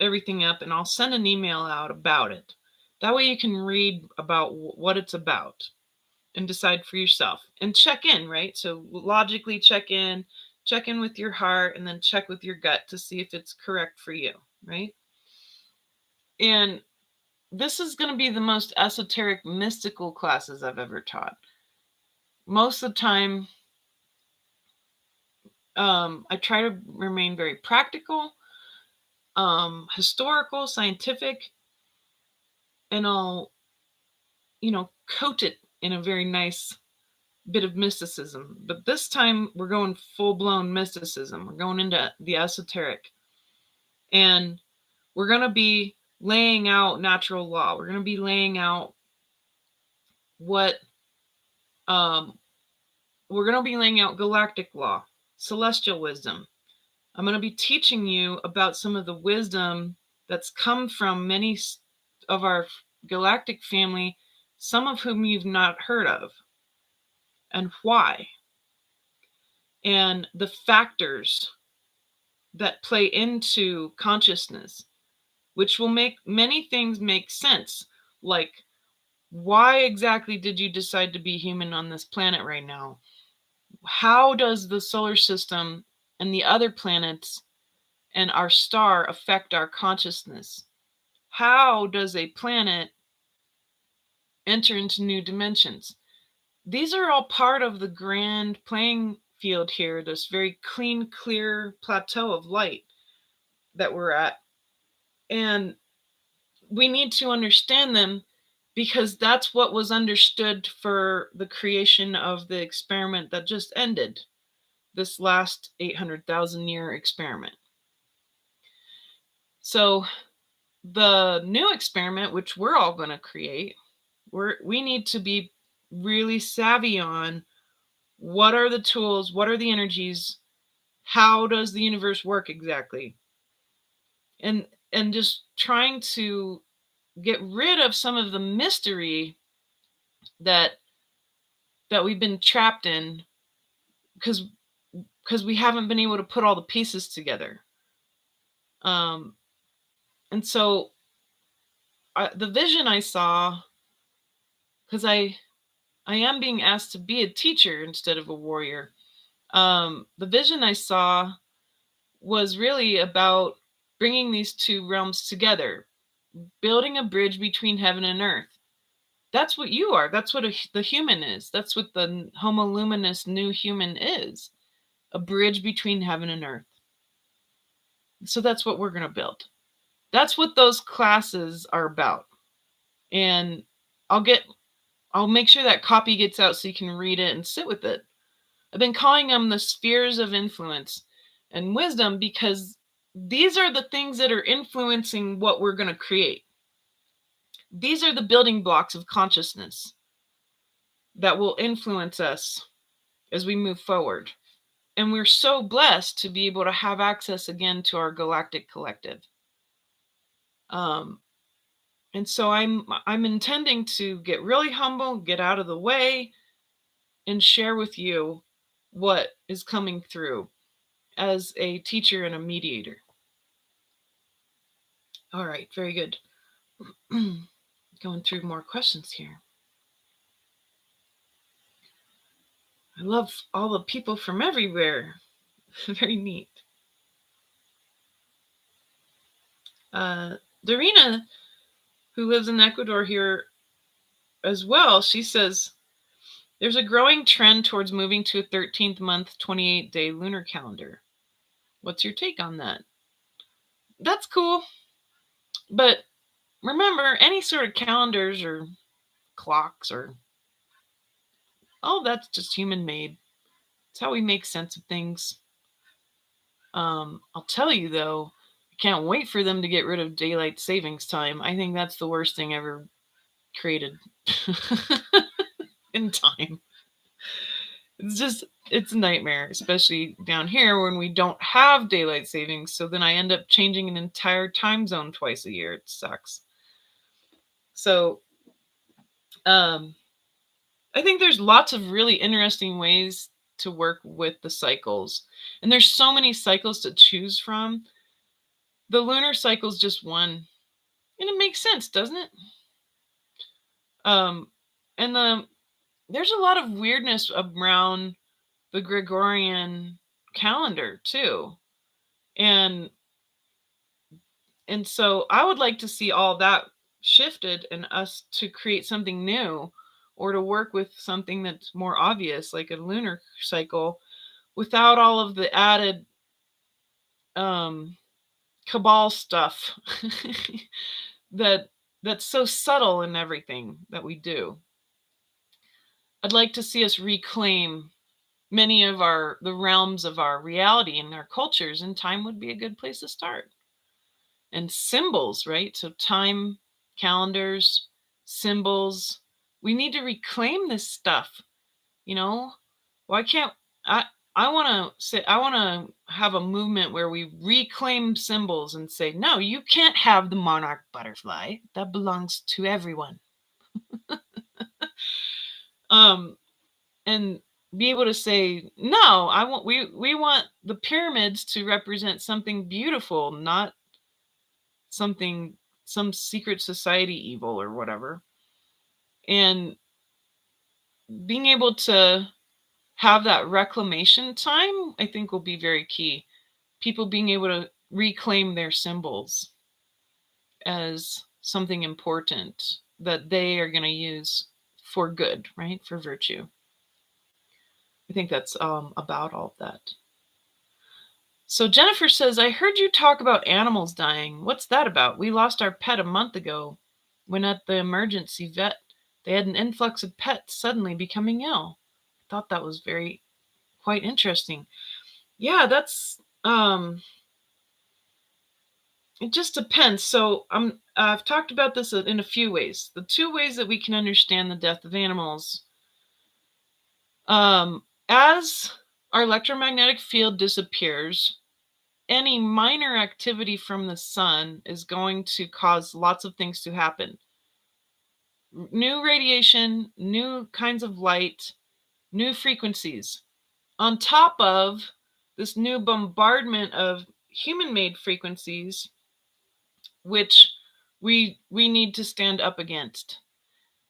everything up, and I'll send an email out about it. That way you can read about what it's about and decide for yourself and check in, right? So logically check in with your heart, and then check with your gut to see if it's correct for you, right? And this is going to be the most esoteric, mystical classes I've ever taught. Most of the time, I try to remain very practical, historical, scientific, and I'll, coat it in a very nice bit of mysticism. But this time we're going full-blown mysticism. We're going into the esoteric. And we're going to be laying out natural law. We're going to be laying out we're going to be laying out galactic law, celestial wisdom. I'm going to be teaching you about some of the wisdom that's come from many of our galactic family, some of whom you've not heard of, and why, and the factors that play into consciousness, which will make many things make sense. Like, why exactly did you decide to be human on this planet right now? How does the solar system and the other planets and our star affect our consciousness? How does a planet enter into new dimensions? These are all part of the grand playing field here, this very clean, clear plateau of light that we're at. And we need to understand them, because that's what was understood for the creation of the experiment that just ended, this last 800,000 year experiment. So the new experiment, which we're all going to create, we need to be really savvy on what are the tools, what are the energies, how does the universe work exactly, and just trying to get rid of some of the mystery that we've been trapped in, because we haven't been able to put all the pieces together. And so the vision I saw, because I am being asked to be a teacher instead of a warrior. The vision I saw was really about bringing these two realms together, building a bridge between heaven and earth. That's what you are. That's what the human is. That's what the Homo luminous new human is, a bridge between heaven and earth. So that's what we're going to build. That's what those classes are about. And I'll make sure that copy gets out so you can read it and sit with it. I've been calling them the spheres of influence and wisdom, because these are the things that are influencing what we're going to create. These are the building blocks of consciousness that will influence us as we move forward. And we're so blessed to be able to have access again to our galactic collective. And so I'm intending to get really humble, get out of the way, and share with you what is coming through as a teacher and a mediator. All right, very good. Going through more questions here. I love all the people from everywhere. Very neat. Dorina, who lives in Ecuador here as well, she says, there's a growing trend towards moving to a 13th month, 28-day lunar calendar. What's your take on that? That's cool. But remember, any sort of calendars or clocks or all that's just human made. It's how we make sense of things. I'll tell you though, I can't wait for them to get rid of daylight savings time. I think that's the worst thing ever created in time. It's a nightmare, especially down here when we don't have daylight savings. So then I end up changing an entire time zone twice a year. It sucks. So I think there's lots of really interesting ways to work with the cycles. And there's so many cycles to choose from. The lunar cycle is just one. And it makes sense, doesn't it? And there's a lot of weirdness around the Gregorian calendar too. And so I would like to see all that shifted and us to create something new or to work with something that's more obvious, like a lunar cycle, without all of the added cabal stuff that's so subtle in everything that we do. I'd like to see us reclaim many of the realms of our reality and our cultures, and time would be a good place to start. And symbols, right? So time, calendars, symbols. We need to reclaim this stuff. Why can't I want to have a movement where we reclaim symbols and say, no, you can't have the monarch butterfly. That belongs to everyone. And be able to say, no, we want the pyramids to represent something beautiful, not some secret society evil or whatever. And being able to have that reclamation time, I think, will be very key. People being able to reclaim their symbols as something important that they are going to use for good, right? For virtue. I think that's about all of that. So Jennifer says, I heard you talk about animals dying. What's that about? We lost our pet a month ago when at the emergency vet, they had an influx of pets suddenly becoming ill. I thought that was quite interesting. Yeah, that's it just depends. So I've talked about this in a few ways. The two ways that we can understand the death of animals, as our electromagnetic field disappears, any minor activity from the sun is going to cause lots of things to happen. New radiation, new kinds of light, new frequencies. On top of this new bombardment of human-made frequencies, which we need to stand up against,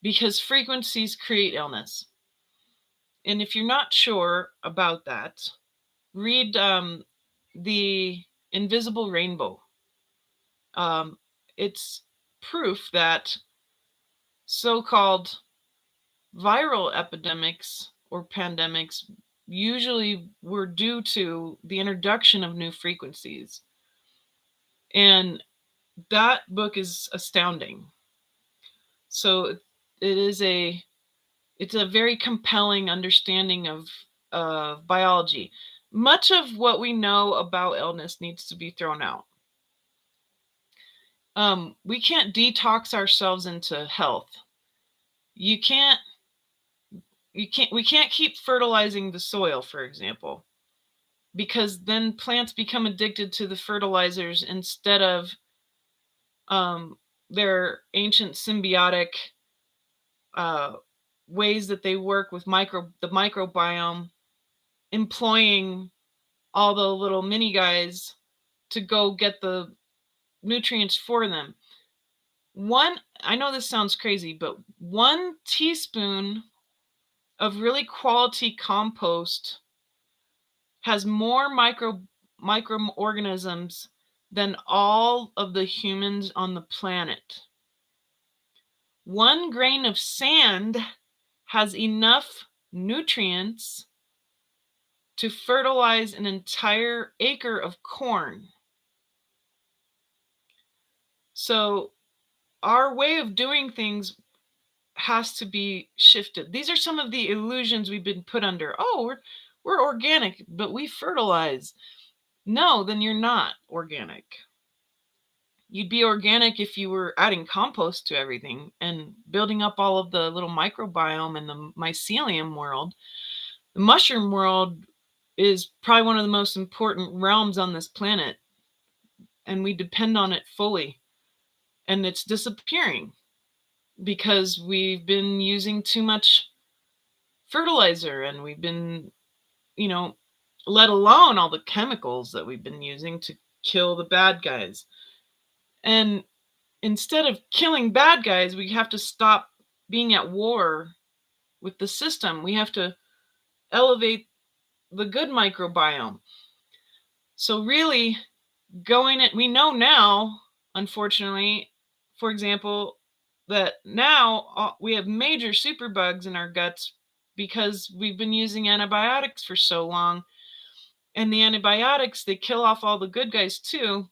because frequencies create illness. And if you're not sure about that, read The Invisible Rainbow. It's proof that so-called viral epidemics or pandemics usually were due to the introduction of new frequencies. And that book is astounding. So it's a very compelling understanding of biology. Much of what we know about illness needs to be thrown out. We can't detox ourselves into health. We can't keep fertilizing the soil, for example, because then plants become addicted to the fertilizers instead of their ancient symbiotic ways that they work with the microbiome, employing all the little mini guys to go get the nutrients for them. I know this sounds crazy, but 1 teaspoon of really quality compost has more microorganisms than all of the humans on the planet. 1 grain of sand has enough nutrients to fertilize an entire acre of corn. So our way of doing things has to be shifted. These are some of the illusions we've been put under. Oh, we're organic, but we fertilize. No, then you're not organic. You'd be organic if you were adding compost to everything and building up all of the little microbiome in the mycelium world. The mushroom world is probably one of the most important realms on this planet, and we depend on it fully. And it's disappearing because we've been using too much fertilizer, and we've been, let alone all the chemicals that we've been using to kill the bad guys. And instead of killing bad guys, we have to stop being at war with the system. We have to elevate the good microbiome. So really we know now, unfortunately, for example, that now we have major superbugs in our guts because we've been using antibiotics for so long. And the antibiotics, they kill off all the good guys too.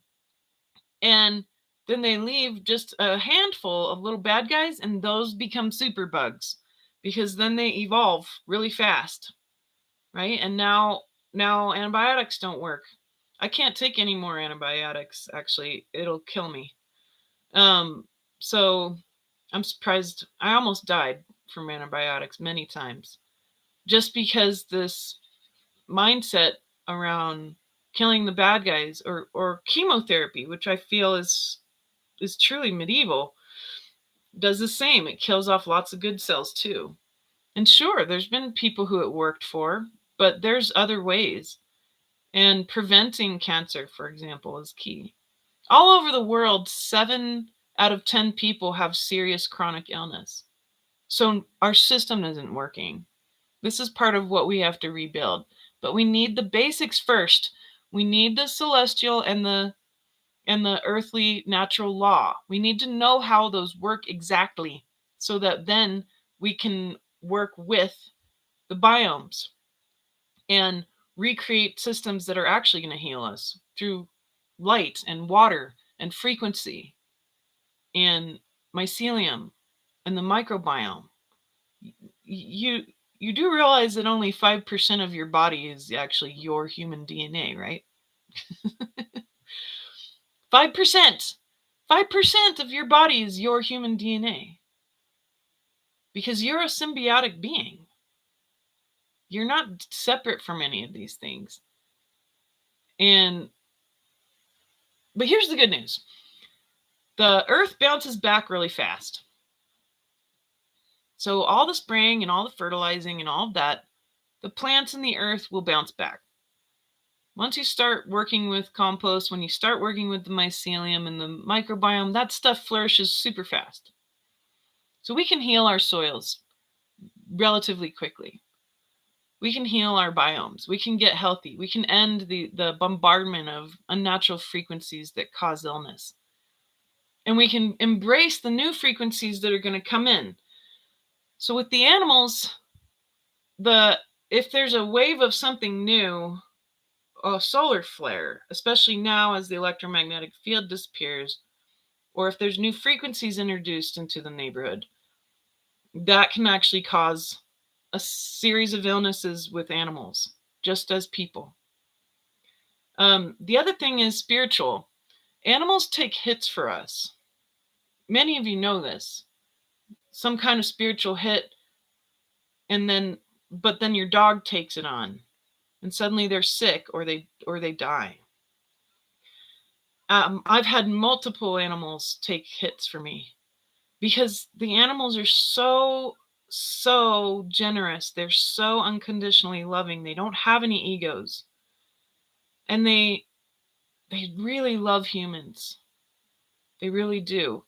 And then they leave just a handful of little bad guys, and those become superbugs because then they evolve really fast, right? And now antibiotics don't work. I can't take any more antibiotics, actually. It'll kill me. So I'm surprised. I almost died from antibiotics many times just because this mindset around killing the bad guys, or chemotherapy, which I feel is truly medieval, does the same. It kills off lots of good cells too. And sure, there's been people who it worked for, but there's other ways. And preventing cancer, for example, is key. All over the world, 7 out of 10 people have serious chronic illness. So our system isn't working. This is part of what we have to rebuild. But we need the basics first. We need the celestial and the earthly natural law. We need to know how those work exactly so that then we can work with the biomes and recreate systems that are actually going to heal us through light and water and frequency and mycelium and the microbiome. You do realize that only 5% of your body is actually your human DNA, right? 5%. 5% of your body is your human DNA. Because you're a symbiotic being. You're not separate from any of these things. But here's the good news. The earth bounces back really fast. So all the spraying and all the fertilizing and all of that, the plants in the earth will bounce back. Once you start working with compost, when you start working with the mycelium and the microbiome, that stuff flourishes super fast. So we can heal our soils relatively quickly. We can heal our biomes. We can get healthy. We can end the bombardment of unnatural frequencies that cause illness. And we can embrace the new frequencies that are going to come in. So with the animals, if there's a wave of something new, a solar flare, especially now as the electromagnetic field disappears, or if there's new frequencies introduced into the neighborhood, that can actually cause a series of illnesses with animals, just as people. The other thing is spiritual. Animals take hits for us. Many of you know this. Some kind of spiritual hit, but then your dog takes it on, and suddenly they're sick or they die. I've had multiple animals take hits for me because the animals are so generous. They're so unconditionally loving. They don't have any egos. And they really love humans. They really do.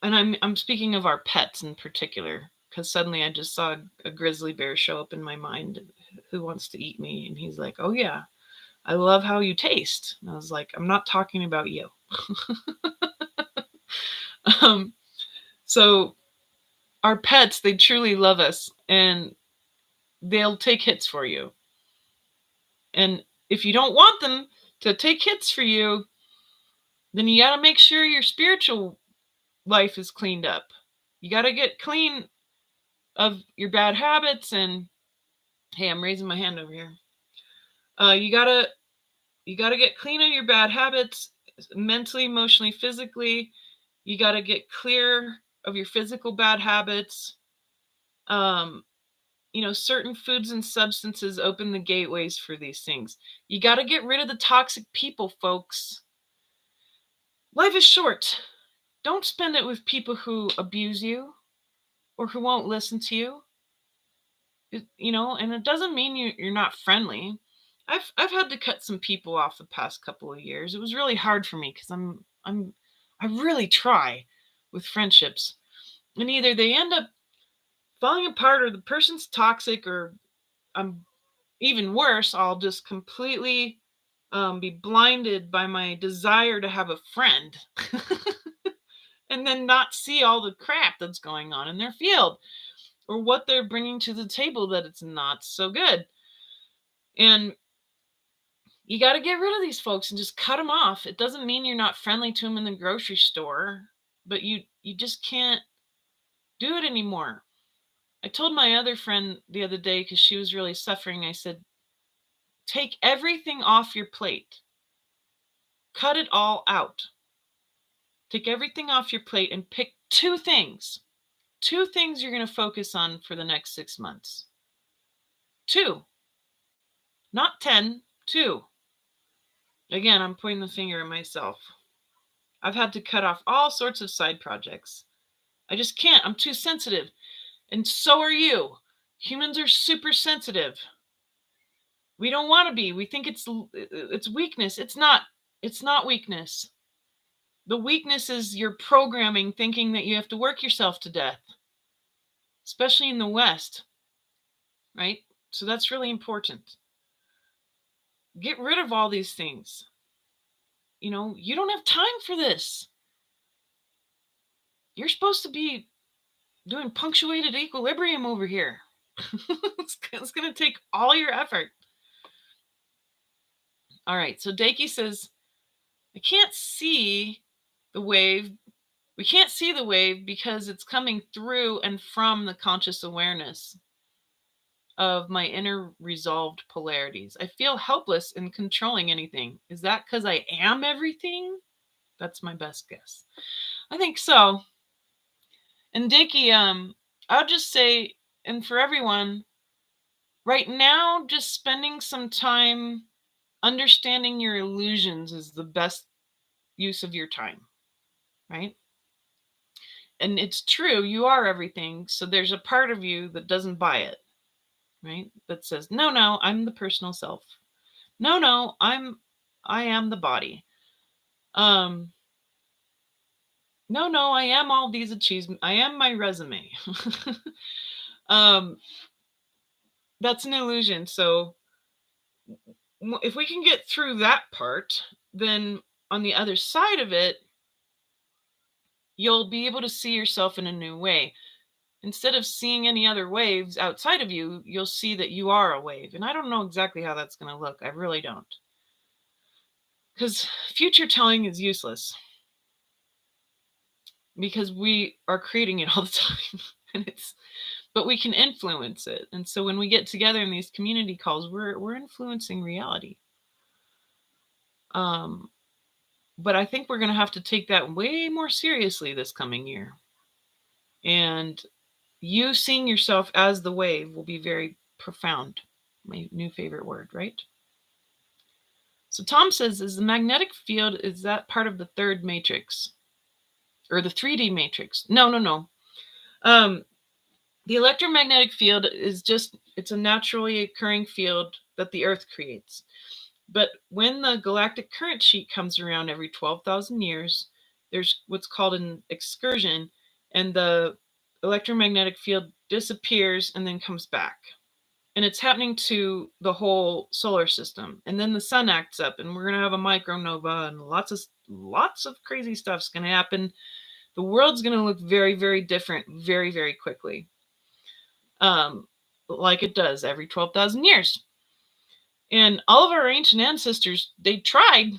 And I'm speaking of our pets in particular, because suddenly I just saw a grizzly bear show up in my mind who wants to eat me. And he's like, oh yeah, I love how you taste. And I was like, I'm not talking about you. So our pets, they truly love us, and they'll take hits for you. And if you don't want them to take hits for you, Then you got to make sure your spiritual life is cleaned up. You got to get clean of your bad habits. And hey, I'm raising my hand over here. You gotta get clean of your bad habits, mentally, emotionally, physically. You gotta get clear of your physical bad habits. Certain foods and substances open the gateways for these things. You got to get rid of the toxic people, folks. Life is short. Don't spend it with people who abuse you or who won't listen to you. And it doesn't mean you're not friendly. I've had to cut some people off the past couple of years. It was really hard for me because I really try with friendships, and either they end up falling apart or the person's toxic, or I'm even worse, I'll just completely be blinded by my desire to have a friend and then not see all the crap that's going on in their field or what they're bringing to the table that it's not so good. And you got to get rid of these folks and just cut them off. It doesn't mean you're not friendly to them in the grocery store, but you just can't do it anymore. I told my other friend the other day, because she was really suffering, I said, take everything off your plate. Cut it all out. Take everything off your plate and pick two things. Two things you're going to focus on for the next 6 months. 2. Not 10, 2. Again, I'm pointing the finger at myself. I've had to cut off all sorts of side projects. I just can't. I'm too sensitive. And so are you. Humans are super sensitive. We don't want to be. We think it's weakness. It's not. It's not weakness. The weakness is your programming, thinking that you have to work yourself to death, especially in the West, right? So that's really important. Get rid of all these things. You don't have time for this. You're supposed to be doing punctuated equilibrium over here. It's going to take all your effort. All right, so Daki says, I can't see the wave. We can't see the wave because it's coming through and from the conscious awareness of my inner resolved polarities. I feel helpless in controlling anything. Is that because I am everything? That's my best guess. I think so. And Dickie, I'll just say, and for everyone, right now, just spending some time understanding your illusions is the best use of your time, right? And it's true, you are everything. So there's a part of you that doesn't buy it, right? That says, no, I'm the personal self. No, I am the body. No, I am all these achievements. I am my resume. That's an illusion. So if we can get through that part, then on the other side of it, you'll be able to see yourself in a new way. Instead of seeing any other waves outside of you, you'll see that you are a wave. And I don't know exactly how that's going to look. I really don't. Because future telling is useless. Because we are creating it all the time. But we can influence it. And so when we get together in these community calls, we're influencing reality. But I think we're going to have to take that way more seriously this coming year. And you seeing yourself as the wave will be very profound. My new favorite word, right? So Tom says, is the magnetic field, is that part of the third matrix? Or the 3D matrix? No. The electromagnetic field is it's a naturally occurring field that the Earth creates. But when the galactic current sheet comes around every 12,000 years, there's what's called an excursion, and the electromagnetic field disappears and then comes back. And it's happening to the whole solar system. And then the sun acts up, and we're going to have a micronova, and lots of crazy stuff's going to happen. The world's going to look very, very different very, very quickly. Like it does every 12,000 years. And all of our ancient ancestors, they tried.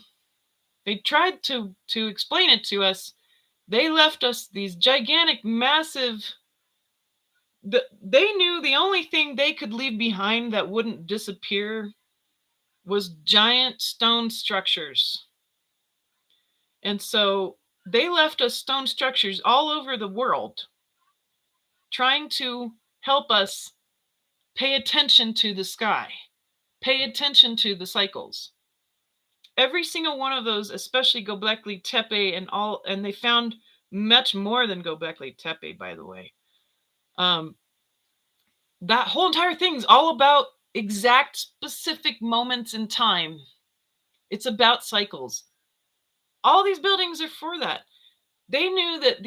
They tried to explain it to us. They left us these gigantic, massive. They knew the only thing they could leave behind that wouldn't disappear was giant stone structures. And so they left us stone structures all over the world, trying to help us pay attention to the sky, pay attention to the cycles. Every single one of those, especially Göbekli Tepe and they found much more than Göbekli Tepe, by the way. That whole entire thing's all about exact specific moments in time. It's about cycles. All these buildings are for that. They knew that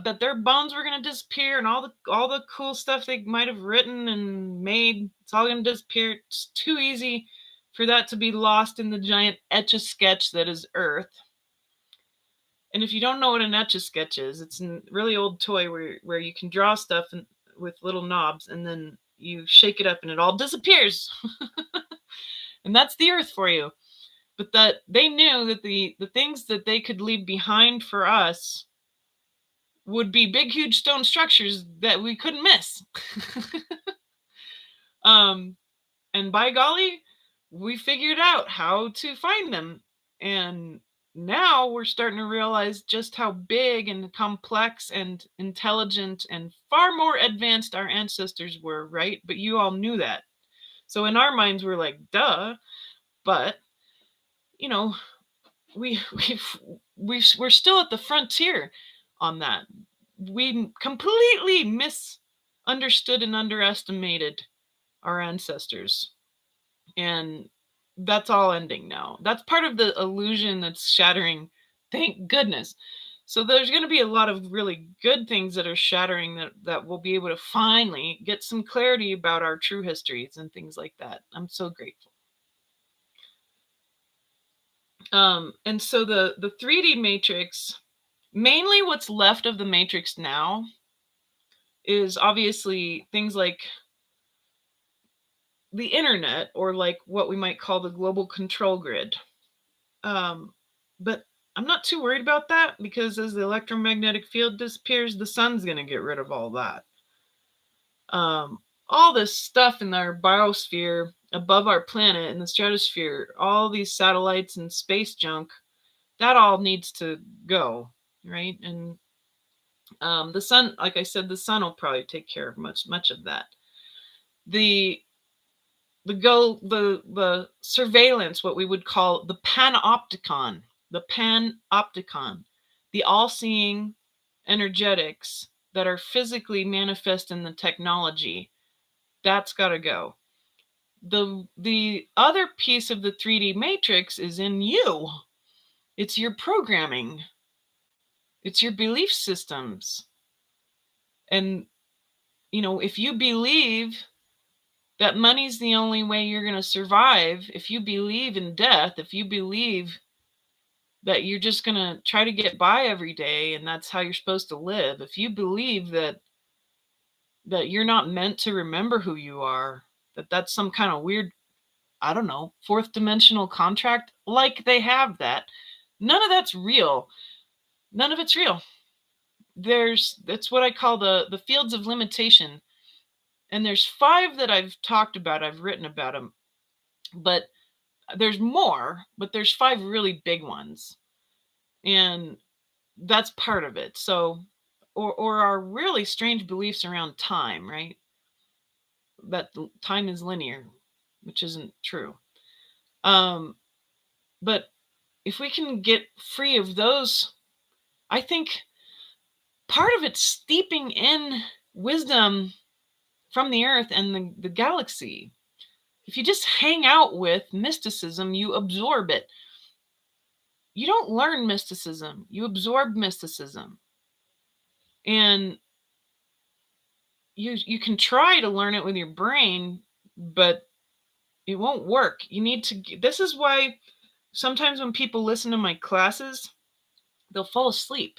that their bones were going to disappear, and all the cool stuff they might have written and made, it's all going to disappear. It's too easy for that to be lost in the giant Etch-a-Sketch that is Earth. And if you don't know what an Etch-a-Sketch is, it's a really old toy where you can draw stuff with little knobs, and then you shake it up and it all disappears. And that's the Earth for you. But that they knew that the things that they could leave behind for us would be big, huge stone structures that we couldn't miss. And by golly, we figured out how to find them. And now we're starting to realize just how big and complex and intelligent and far more advanced our ancestors were, right? But you all knew that. So in our minds, we're like, duh. But, you know, we're still at the frontier on that. We completely misunderstood and underestimated our ancestors. And that's all ending now. That's part of the illusion that's shattering. Thank goodness. So there's going to be a lot of really good things that are shattering that we'll be able to finally get some clarity about our true histories and things like that. I'm so grateful. And so the 3D matrix, mainly what's left of the matrix now is obviously things like the internet, or like what we might call the global control grid. But I'm not too worried about that, because as the electromagnetic field disappears, the sun's going to get rid of all that. All this stuff in our biosphere above our planet, in the stratosphere, all these satellites and space junk, that all needs to go, right? And the sun, like I said, the sun will probably take care of much of that. The surveillance, what we would call the panopticon, the all-seeing energetics that are physically manifest in the technology, that's got to go. The other piece of the 3D matrix is in you. It's your programming. It's your belief systems. And, if you believe that money's the only way you're going to survive, if you believe in death, if you believe that you're just going to try to get by every day and that's how you're supposed to live, if you believe that you're not meant to remember who you are, that's some kind of weird, I don't know, fourth dimensional contract, like they have that, none of that's real. None of it's real. That's what I call the fields of limitation. And there's 5 that I've talked about, I've written about them, but there's more, but there's 5 really big ones. And that's part of it. So, or our really strange beliefs around time, right? That time is linear, which isn't true. But if we can get free of those, I think part of it's steeping in wisdom from the earth and the galaxy. If you just hang out with mysticism, you absorb it. You don't learn mysticism, you absorb mysticism. And you can try to learn it with your brain, but it won't work. You need to, this is why sometimes when people listen to my classes, they'll fall asleep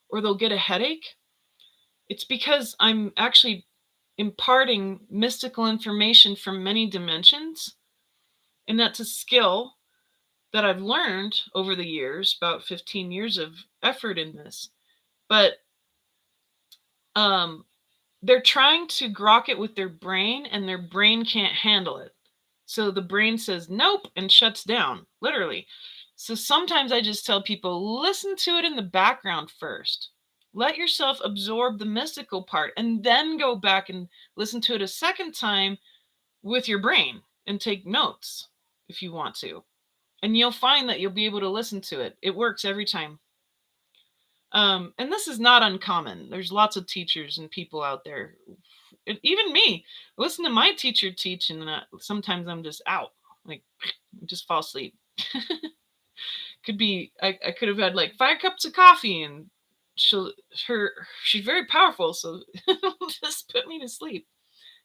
or they'll get a headache. It's because I'm actually imparting mystical information from many dimensions. And that's a skill that I've learned over the years, about 15 years of effort in this. But they're trying to grok it with their brain, and their brain can't handle it. So the brain says nope and shuts down, literally. So sometimes I just tell people, listen to it in the background first. Let yourself absorb the mystical part, and then go back and listen to it a second time with your brain and take notes if you want to. And you'll find that you'll be able to listen to it. It works every time. And this is not uncommon. There's lots of teachers and people out there, even me. Listen to my teacher teach, and sometimes I'm just out, like just fall asleep. Could be I could have had like 5 cups of coffee, and she's very powerful, so just put me to sleep,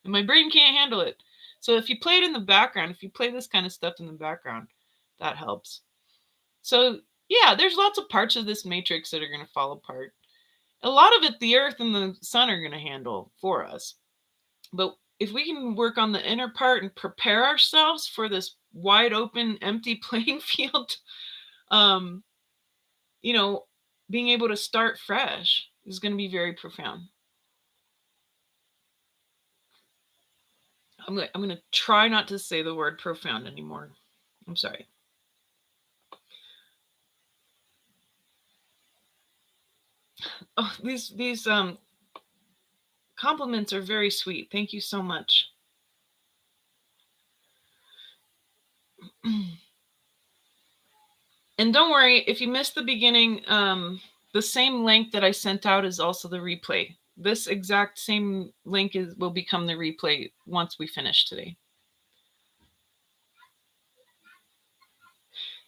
and my brain can't handle it. So if you play it in the background, if you play this kind of stuff in the background, that helps. So yeah, there's lots of parts of this matrix that are going to fall apart. A lot of it, the earth and the sun are going to handle for us. But if we can work on the inner part and prepare ourselves for this wide open, empty playing field, you know, being able to start fresh is going to be very profound. I'm going to try not to say the word profound anymore. I'm sorry. Oh, these compliments are very sweet. Thank you so much. And don't worry, if you missed the beginning, the same link that I sent out is also the replay. This exact same link will become the replay once we finish today.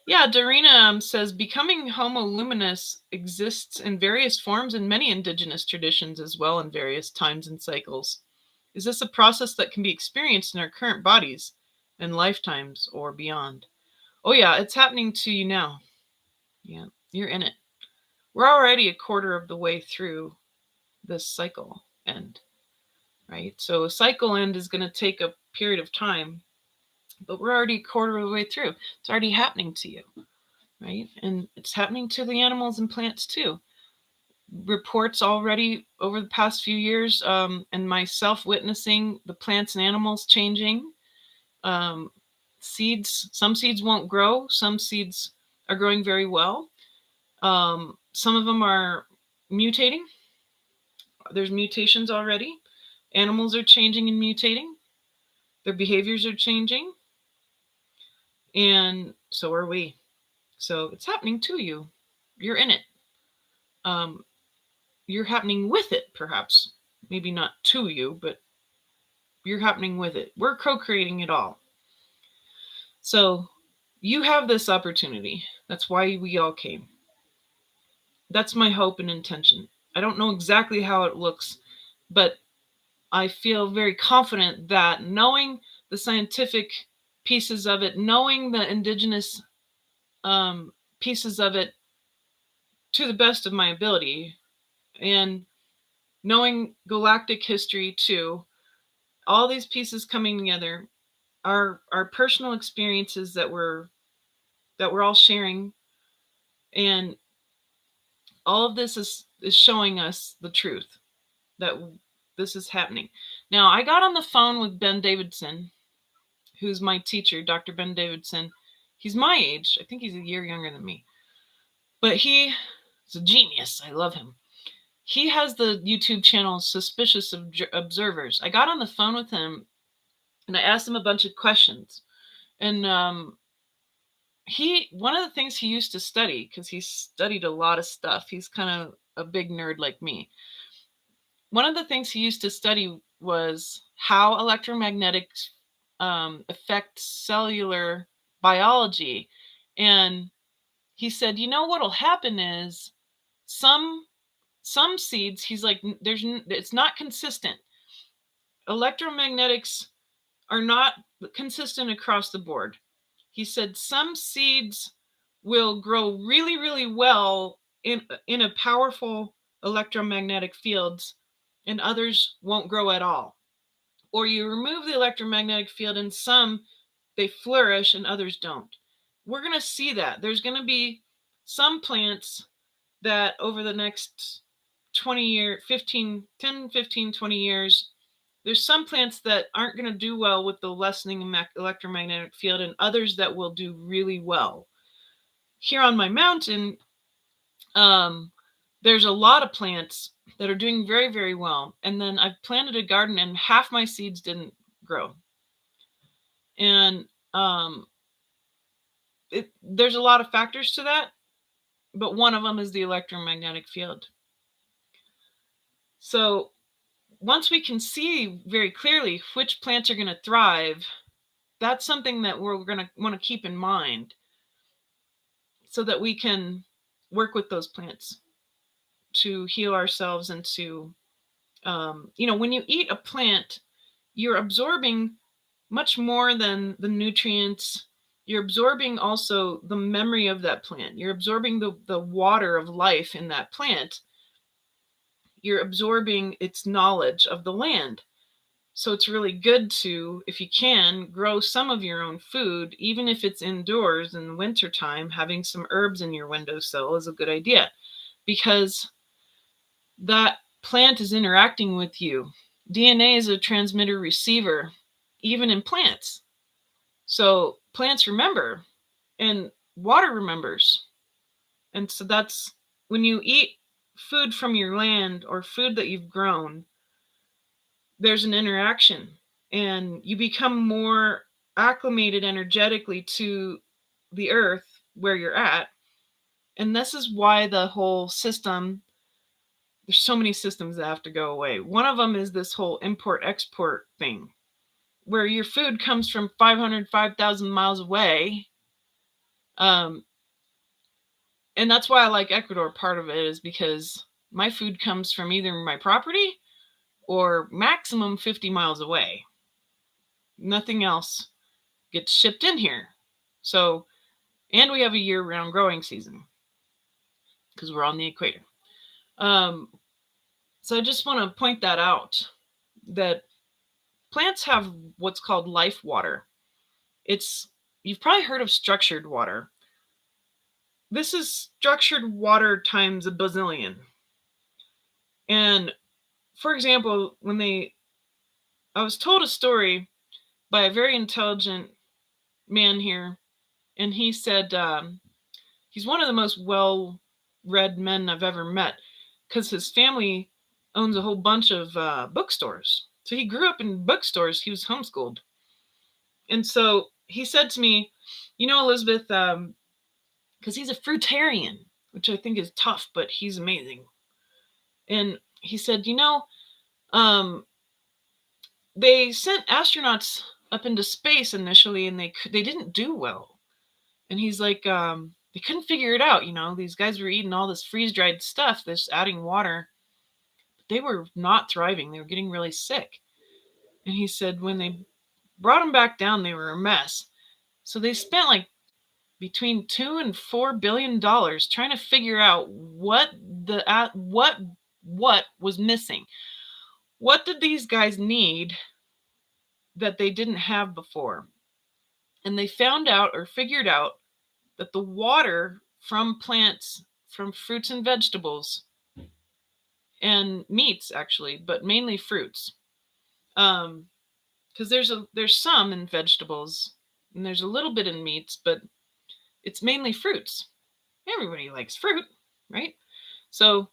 Yeah, Darina says, becoming Homo luminous exists in various forms in many indigenous traditions as well, in various times and cycles. Is this a process that can be experienced in our current bodies and lifetimes or beyond? Oh yeah, it's happening to you now. Yeah, you're in it. We're already a quarter of the way through this cycle end, right? So a cycle end is going to take a period of time, but we're already a quarter of the way through. It's already happening to you, right? And it's happening to the animals and plants too. Reports already over the past few years, and myself witnessing the plants and animals changing. Seeds, some seeds won't grow. Some seeds are growing very well. Some of them are mutating. There's mutations already. Animals are changing and mutating. Their behaviors are changing. And so are we. So it's happening to you. You're in it. You're happening with it, perhaps. Maybe not to you, but you're happening with it. We're co-creating it all. So you have this opportunity. That's why we all came. That's my hope and intention. I don't know exactly how it looks, but I feel very confident that knowing the scientific pieces of it, knowing the indigenous pieces of it to the best of my ability, and knowing galactic history too, all these pieces coming together are personal experiences that we're all sharing, and all of this is showing us the truth that this is happening. Now, I got on the phone with Ben Davidson, who's my teacher, Dr. Ben Davidson. He's my age. I think he's a year younger than me. But he is a genius. I love him. He has the YouTube channel Suspicious Observers. I got on the phone with him and I asked him a bunch of questions. And one of the things he used to study, because he studied a lot of stuff, he's kind of a big nerd like me. One of the things he used to study was how electromagnetics affect cellular biology. And he said, you know, what'll happen is some seeds, he's like, it's not consistent. Electromagnetics are not consistent across the board. He said some seeds will grow really, really well in a powerful electromagnetic fields, and others won't grow at all. Or you remove the electromagnetic field, and some, they flourish and others don't. we're going to see that there's going to be some plants that over the next 20 years, 15, 10, 15, 20 years, there's some plants that aren't going to do well with the lessening electromagnetic field, and others that will do really well. Here on my mountain, there's a lot of plants that are doing very, very well. And then I've planted a garden and half my seeds didn't grow. And there's a lot of factors to that, but one of them is the electromagnetic field. So once we can see very clearly which plants are going to thrive, that's something that we're going to want to keep in mind so that we can work with those plants to heal ourselves and to, when you eat a plant, you're absorbing much more than the nutrients. You're absorbing also the memory of that plant. You're absorbing the water of life in that plant. You're absorbing its knowledge of the land. So it's really good to, if you can, grow some of your own food, even if it's indoors in the wintertime. Having some herbs in your windowsill is a good idea because that plant is interacting with you. DNA is a transmitter receiver, even in plants. So plants remember and water remembers. And so that's when you eat food from your land or food that you've grown, there's an interaction and you become more acclimated energetically to the earth where you're at. And this is why the whole system, there's so many systems that have to go away. One of them is this whole import-export thing, where your food comes from 5,000 miles away. And that's why I like Ecuador. Part of it is because my food comes from either my property or maximum 50 miles away. Nothing else gets shipped in here. So, and we have a year-round growing season because we're on the equator. So I just want to point that out, that plants have what's called life water. You've probably heard of structured water. This is structured water times a bazillion. And for example, I was told a story by a very intelligent man here, and he said he's one of the most well-read men I've ever met because his family owns a whole bunch of bookstores. So he grew up in bookstores. He was homeschooled. And so he said to me, Elizabeth, because he's a fruitarian, which I think is tough, but he's amazing. And he said, they sent astronauts up into space initially, and they didn't do well. And he's like, they couldn't figure it out. These guys were eating all this freeze-dried stuff, this adding water. But they were not thriving. They were getting really sick. And he said when they brought them back down, they were a mess. So they spent like between $2 and $4 billion trying to figure out what was missing. What did these guys need that they didn't have before? And they found out or figured out that the water from plants, from fruits and vegetables, and meats actually, but mainly fruits, because there's some in vegetables and there's a little bit in meats, but it's mainly fruits. Everybody likes fruit, right? So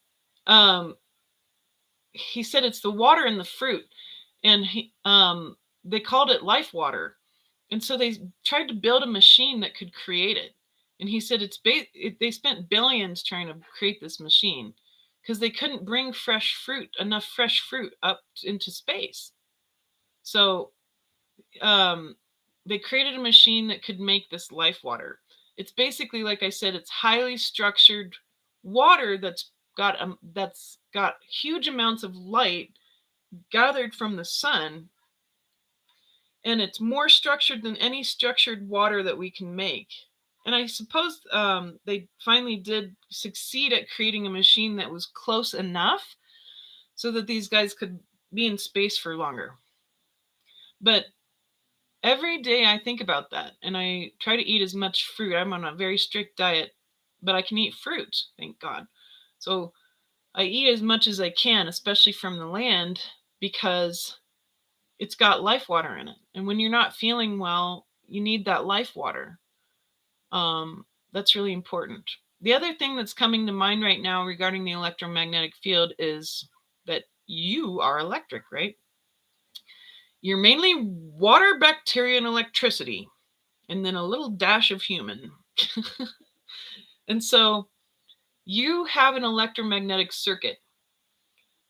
he said it's the water in the fruit, and they called it life water. And so they tried to build a machine that could create it. And he said they spent billions trying to create this machine because they couldn't bring enough fresh fruit up into space. So they created a machine that could make this life water. It's basically, like I said, it's highly structured water that's got huge amounts of light gathered from the sun. And it's more structured than any structured water that we can make. And I suppose they finally did succeed at creating a machine that was close enough so that these guys could be in space for longer. But every day I think about that, and I try to eat as much fruit. I'm on a very strict diet, but I can eat fruit, thank God. So I eat as much as I can, especially from the land, because it's got life water in it. And when you're not feeling well, you need that life water. That's really important. The other thing that's coming to mind right now regarding the electromagnetic field is that you are electric, right? You're mainly water, bacteria, and electricity, and then a little dash of human. And so you have an electromagnetic circuit.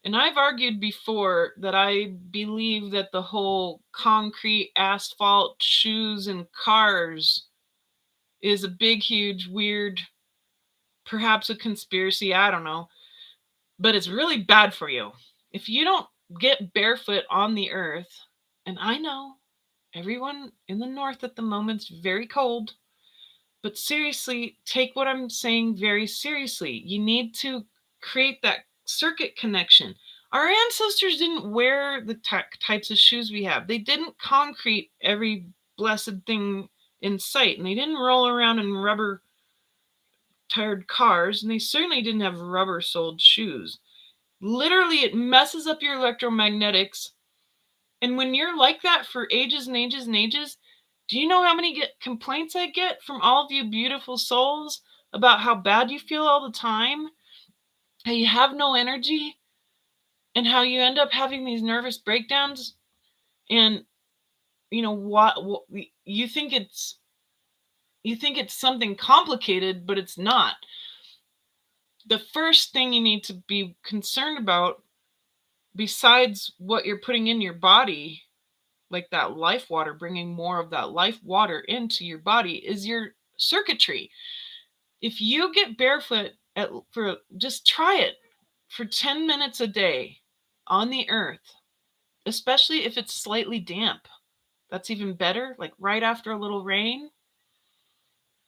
And I've argued before that I believe that the whole concrete, asphalt, shoes, and cars is a big, huge, weird, perhaps a conspiracy. I don't know. But it's really bad for you. If you don't get barefoot on the earth, and I know everyone in the north at the moment's very cold, but seriously, take what I'm saying very seriously. You need to create that circuit connection. Our ancestors didn't wear the types of shoes we have. They didn't concrete every blessed thing in sight, and they didn't roll around in rubber tired cars, and they certainly didn't have rubber soled shoes. Literally, it messes up your electromagnetics. And when you're like that for ages and ages and ages, do you know how many complaints I get from all of you beautiful souls about how bad you feel all the time, how you have no energy, and how you end up having these nervous breakdowns? And you know what you think it's something complicated, but it's not. The first thing you need to be concerned about, besides what you're putting in your body, like that life water, bringing more of that life water into your body, is your circuitry. If you get barefoot just try it for 10 minutes a day on the earth, especially if it's slightly damp. That's even better, like right after a little rain.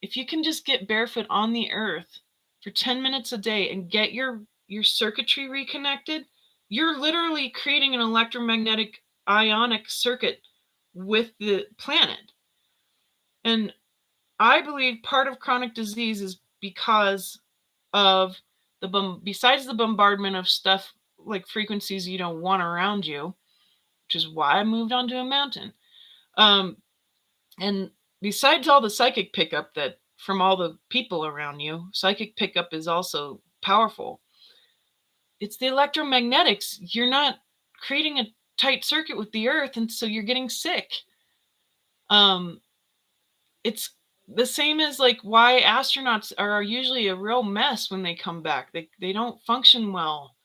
If you can just get barefoot on the earth for 10 minutes a day and get your circuitry reconnected, you're literally creating an electromagnetic ionic circuit with the planet. And I believe part of chronic disease is because of besides the bombardment of stuff like frequencies you don't want around you, which is why I moved onto a mountain. And besides all the psychic pickup that from all the people around you, psychic pickup is also powerful. It's the electromagnetics. You're not creating a tight circuit with the earth, and so you're getting sick. It's the same as like why astronauts are usually a real mess when they come back. They don't function well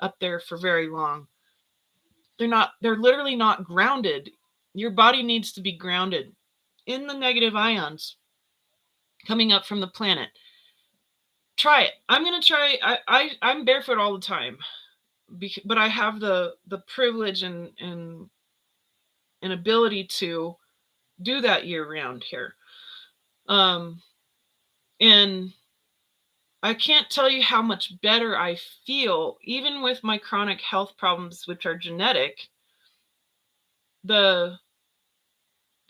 up there for very long. They're literally not grounded. Your body needs to be grounded in the negative ions coming up from the planet. Try it. I'm going to try. I'm barefoot all the time, but I have the privilege and ability to do that year round here. And I can't tell you how much better I feel, even with my chronic health problems, which are genetic. The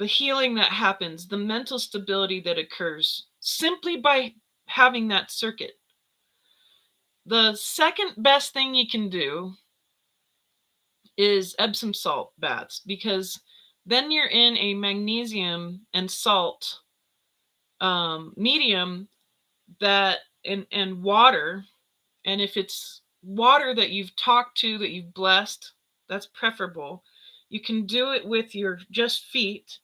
healing that happens, the mental stability that occurs simply by having that circuit. The second best thing you can do is Epsom salt baths, because then you're in a magnesium and salt medium that and water. And if it's water that you've talked to, that you've blessed, that's preferable. You can do it with your just feet,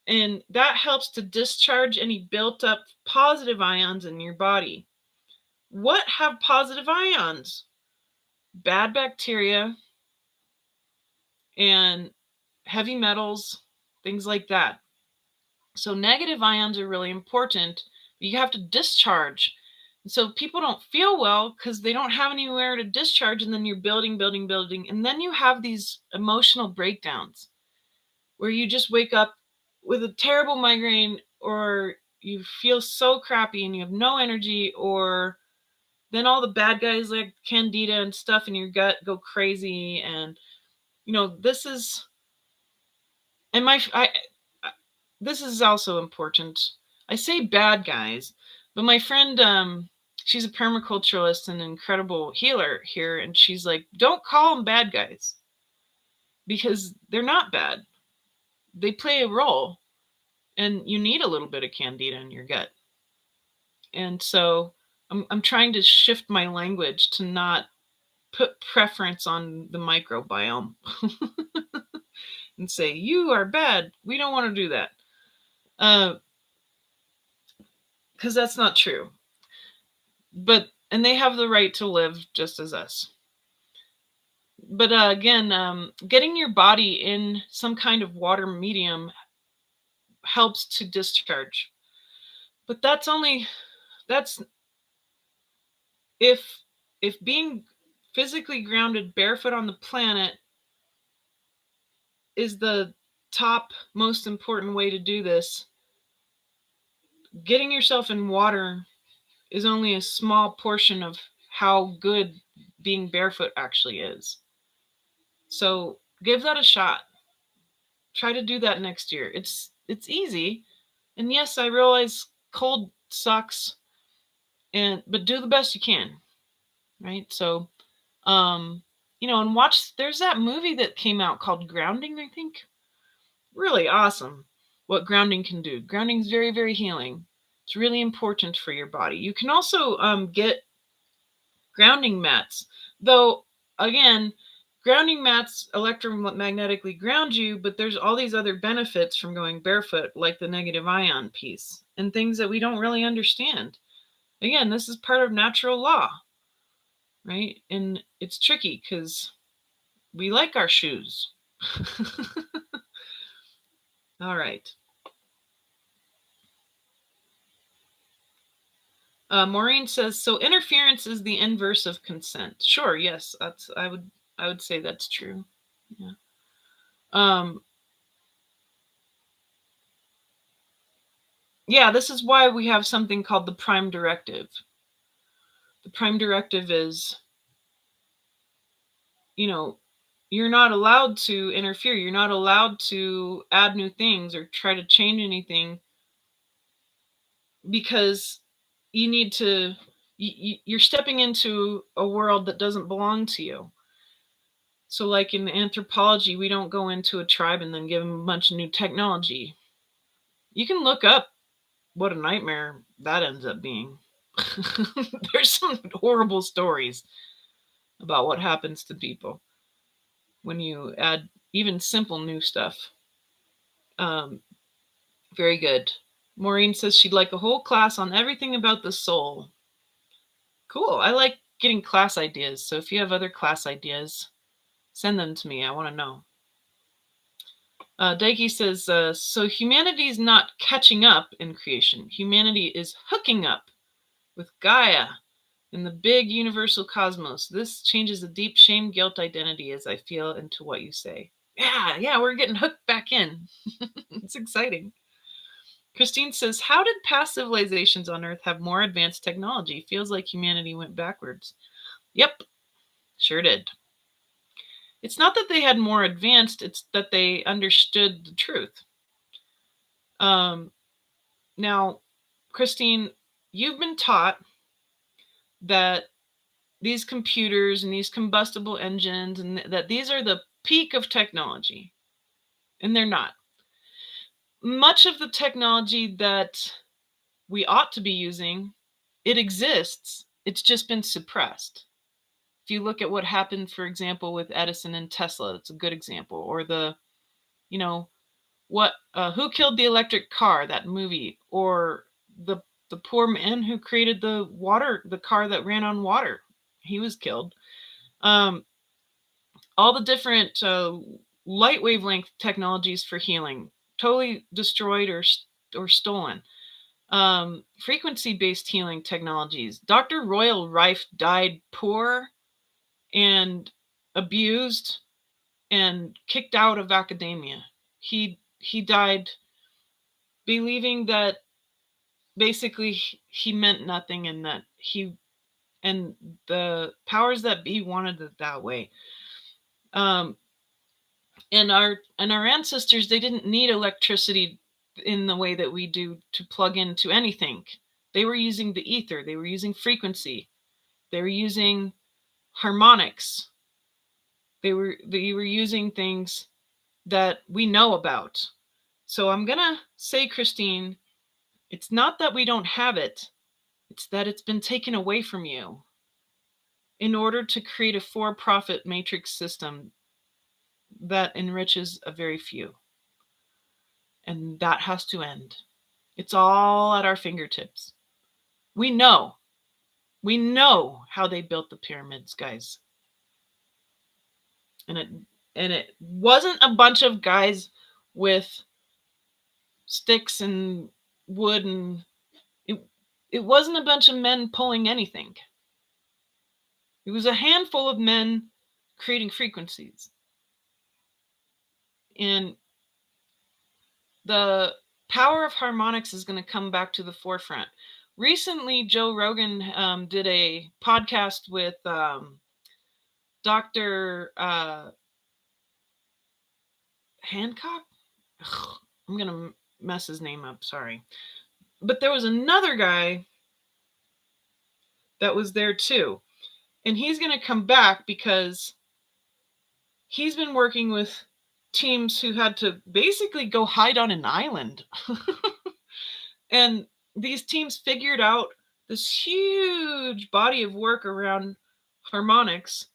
and that helps to discharge any built up positive ions in your body. What have positive ions? Bad bacteria and heavy metals, things like that. So negative ions are really important. You have to discharge. So people don't feel well because they don't have anywhere to discharge, and then you're building, and then you have these emotional breakdowns where you just wake up with a terrible migraine, or you feel so crappy and you have no energy, or then all the bad guys like candida and stuff in your gut go crazy. And this is, and this is also important. I say bad guys, but my friend, she's a permaculturalist and an incredible healer here, and she's like, don't call them bad guys because they're not bad. They play a role, and you need a little bit of candida in your gut. And so I'm trying to shift my language to not put preference on the microbiome and say, you are bad. We don't want to do that. Because that's not true. And they have the right to live just as us. But again, getting your body in some kind of water medium helps to discharge. But that's if being physically grounded barefoot on the planet is the top most important way to do this, getting yourself in water is only a small portion of how good being barefoot actually is. So give that a shot. Try to do that next year. It's easy. And yes, I realize cold sucks, but do the best you can. Right? So and watch, there's that movie that came out called Grounding, I think. Really awesome what grounding can do. Grounding is very, very healing. It's really important for your body. You can also get grounding mats, though, again, grounding mats electromagnetically ground you, but there's all these other benefits from going barefoot, like the negative ion piece and things that we don't really understand. Again, this is part of natural law, right? And it's tricky because we like our shoes. All right. Maureen says, so interference is the inverse of consent. Sure, yes, I would say that's true. Yeah. Yeah, this is why we have something called the prime directive. The prime directive is, you're not allowed to interfere. You're not allowed to add new things or try to change anything because you're stepping into a world that doesn't belong to you. So like in anthropology, we don't go into a tribe and then give them a bunch of new technology. You can look up what a nightmare that ends up being. There's some horrible stories about what happens to people when you add even simple new stuff. Very good. Maureen says she'd like a whole class on everything about the soul. Cool. I like getting class ideas. So if you have other class ideas, send them to me. I want to know. Daiki says, so humanity is not catching up in creation. Humanity is hooking up with Gaia in the big universal cosmos. This changes the deep shame, guilt identity as I feel into what you say. Yeah, we're getting hooked back in. It's exciting. Christine says, how did past civilizations on Earth have more advanced technology? Feels like humanity went backwards. Yep, sure did. It's not that they had more advanced, it's that they understood the truth. Now, Christine, you've been taught that these computers and these combustible engines and that these are the peak of technology, and they're not. Much of the technology that we ought to be using, it exists. It's just been suppressed. If you look at what happened, for example, with Edison and Tesla, that's a good example. Or who killed the electric car, that movie, or the poor man who created the car that ran on water. He was killed. All the different light wavelength technologies for healing, totally destroyed or stolen. Frequency-based healing technologies. Dr. Royal Rife died poor and abused and kicked out of academia. He died believing that basically he meant nothing and that and the powers that be wanted it that way. And our ancestors, they didn't need electricity in the way that we do to plug into anything. They were using the ether. They were using frequency. They were using harmonics. They were using things that we know about. So I'm going to say, Christine, it's not that we don't have it. It's that it's been taken away from you in order to create a for-profit matrix system that enriches a very few. And that has to end. It's all at our fingertips. We know how they built the pyramids, guys. And it wasn't a bunch of guys with sticks and wood, and it wasn't a bunch of men pulling anything. It was a handful of men creating frequencies. And the power of harmonics is going to come back to the forefront. Recently, Joe Rogan did a podcast with Dr. Hancock. Ugh, I'm going to mess his name up, sorry. But there was another guy that was there too. And he's going to come back because he's been working with teams who had to basically go hide on an island. And these teams figured out this huge body of work around harmonics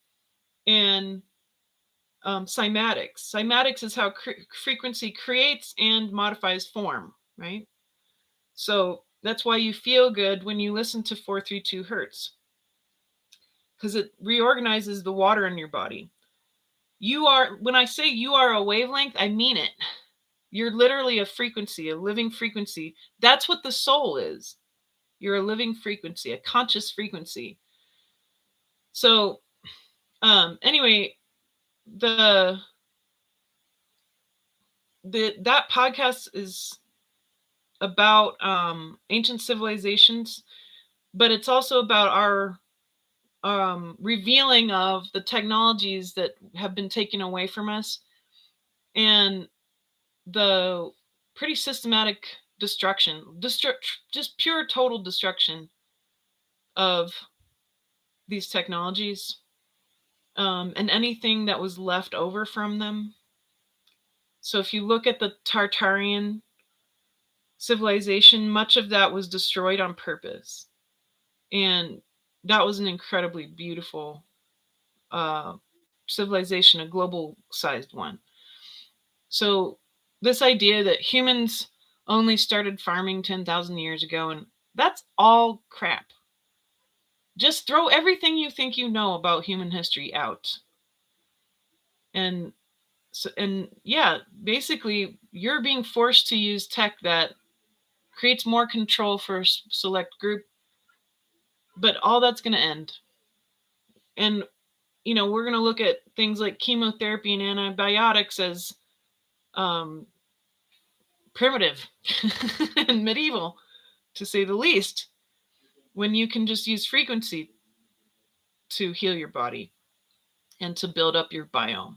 and cymatics. Cymatics is how frequency creates and modifies form, right? So that's why you feel good when you listen to 432 hertz, because it reorganizes the water in your body. When I say you are a wavelength, I mean it. You're literally a frequency, a living frequency. That's what the soul is. You're a living frequency, a conscious frequency. So anyway, that podcast is about ancient civilizations, but it's also about our revealing of the technologies that have been taken away from us and the pretty systematic destruction, just pure total destruction of these technologies and anything that was left over from them. So if you look at the Tartarian civilization, much of that was destroyed on purpose. And that was an incredibly beautiful civilization, a global-sized one. So this idea that humans only started farming 10,000 years ago, and that's all crap. Just throw everything you think you know about human history out. And yeah, basically you're being forced to use tech that creates more control for a select group, but all that's going to end. And we're going to look at things like chemotherapy and antibiotics as primitive and medieval, to say the least, when you can just use frequency to heal your body and to build up your biome.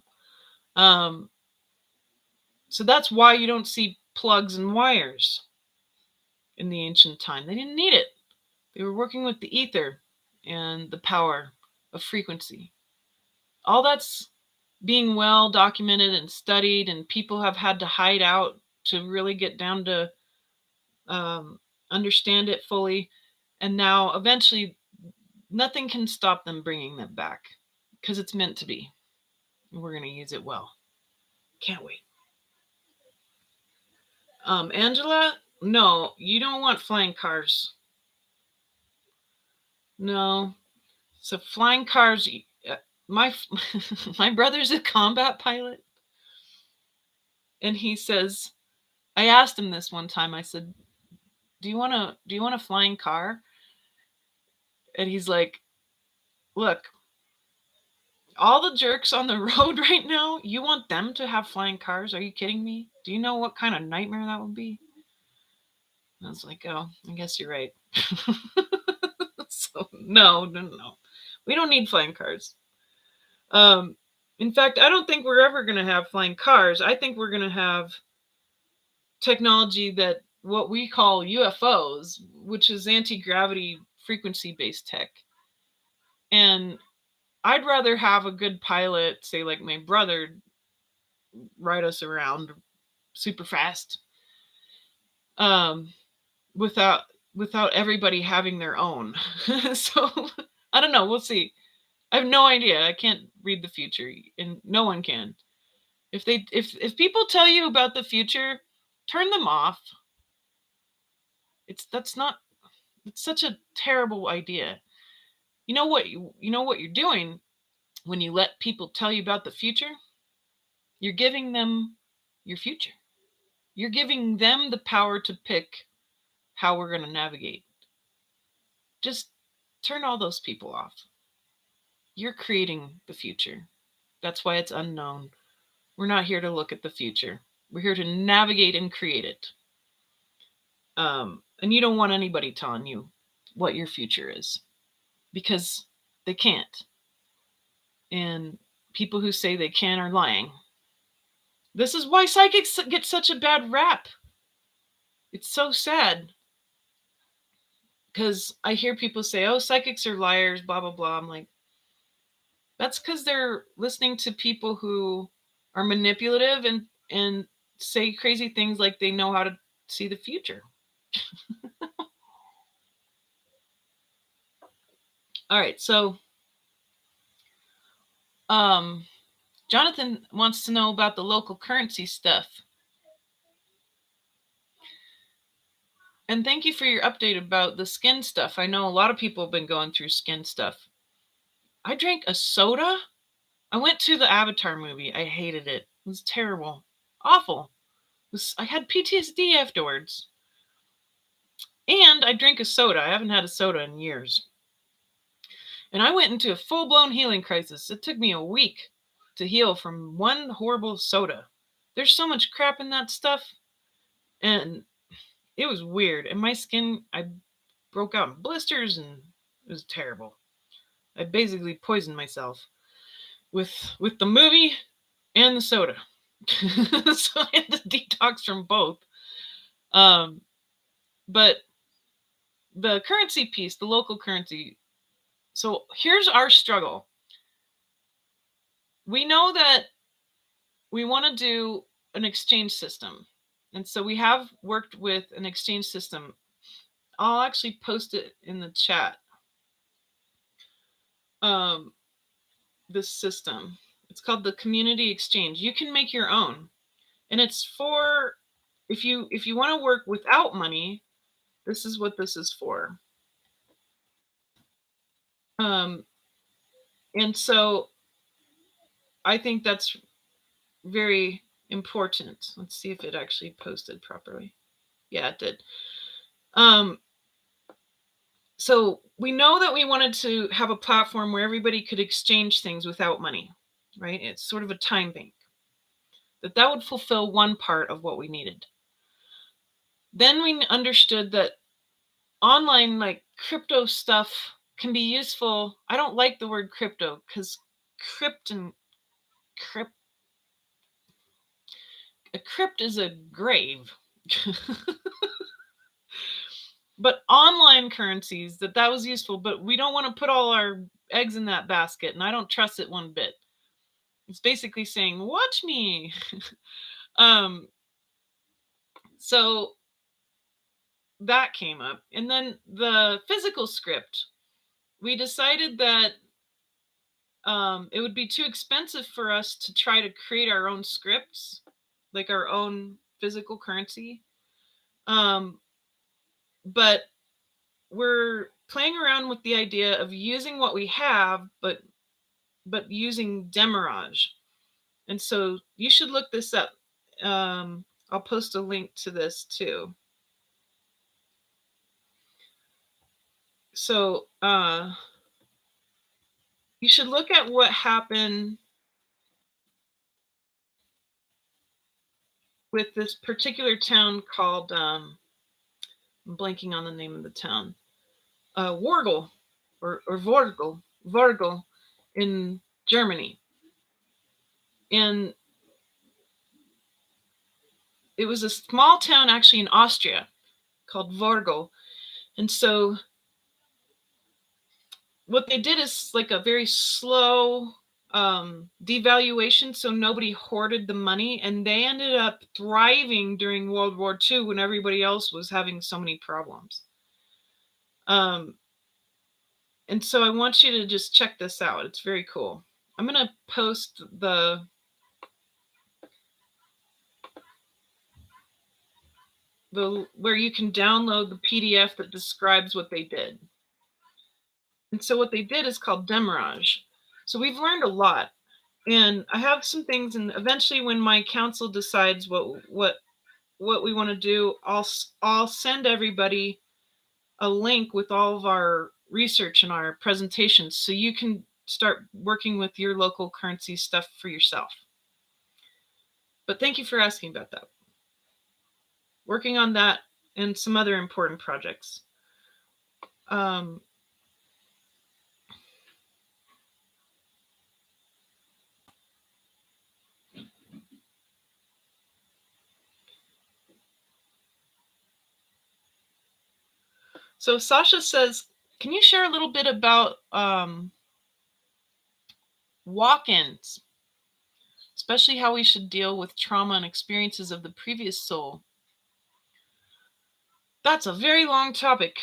So that's why you don't see plugs and wires in the ancient time. They didn't need it. They were working with the ether and the power of frequency. All that's being well documented and studied, and people have had to hide out to really get down to understand it fully. And now eventually nothing can stop them bringing them back, because it's meant to be. And we're going to use it well. Can't wait. Angela, no, you don't want flying cars. No. So flying cars, my brother's a combat pilot. And he says, I asked him this one time, I said, do you want a flying car? And he's like, look, all the jerks on the road right now, you want them to have flying cars? Are you kidding me? Do you know what kind of nightmare that would be? And I was like, oh, I guess you're right. So no. We don't need flying cars. In fact, I don't think we're ever going to have flying cars. I think we're going to have technology that what we call UFOs, which is anti-gravity frequency-based tech. And I'd rather have a good pilot, say like my brother, ride us around super fast, without everybody having their own. So I don't know. We'll see. I have no idea. I can't read the future, and no one can. If people tell you about the future, turn them off. It's such a terrible idea. You know what you're doing when you let people tell you about the future? You're giving them your future. You're giving them the power to pick how we're going to navigate. Just turn all those people off. You're creating the future. That's why it's unknown. We're not here to look at the future. We're here to navigate and create it. And you don't want anybody telling you what your future is, because they can't. And people who say they can are lying. This is why psychics get such a bad rap. It's so sad. Because I hear people say, oh, psychics are liars, blah, blah, blah. I'm like, that's because they're listening to people who are manipulative and say crazy things like they know how to see the future. All right, so Jonathan wants to know about the local currency stuff. And thank you for your update about the skin stuff. I know a lot of people have been going through skin stuff. I drank a soda. I went to the Avatar movie. I hated it. It was terrible. Awful. I had PTSD afterwards. And I drank a soda. I haven't had a soda in years. And I went into a full-blown healing crisis. It took me a week to heal from one horrible soda. There's so much crap in that stuff. And it was weird. And my skin, I broke out in blisters, and it was terrible. I basically poisoned myself with the movie and the soda. So I had to detox from both. But the currency piece, the local currency. So here's our struggle. We know that we want to do an exchange system. And so we have worked with an exchange system. I'll actually post it in the chat. This system. It's called the Community Exchange. You can make your own. And it's for, if you want to work without money, this is what this is for. And so I think that's very important. Let's see if it actually posted properly. Yeah, it did. So we know that we wanted to have a platform where everybody could exchange things without money, right? It's sort of a time bank. That would fulfill one part of what we needed. Then we understood that online, like crypto stuff, can be useful. I don't like the word crypto because a crypt is a grave. But online currencies, that was useful, but we don't want to put all our eggs in that basket, and I don't trust it one bit. It's basically saying, watch me. So that came up. And then the physical script, we decided that it would be too expensive for us to try to create our own scripts, like our own physical currency. But we're playing around with the idea of using what we have, but using Demirage. And so you should look this up. I'll post a link to this too. So you should look at what happened with this particular town called, I'm blanking on the name of the town, Worgel or Vorgel in Germany. And it was a small town actually in Austria called Vorgl. And so what they did is like a very slow devaluation, so nobody hoarded the money, and they ended up thriving during World War II when everybody else was having so many problems. And so I want you to just check this out. It's very cool. I'm going to post where you can download the PDF that describes what they did. And so what they did is called Demarage. So we've learned a lot. And I have some things, and eventually when my council decides what we want to do, I'll send everybody a link with all of our research and our presentations so you can start working with your local currency stuff for yourself. But thank you for asking about that. Working on that and some other important projects. So Sasha says, can you share a little bit about walk-ins, especially how we should deal with trauma and experiences of the previous soul? That's a very long topic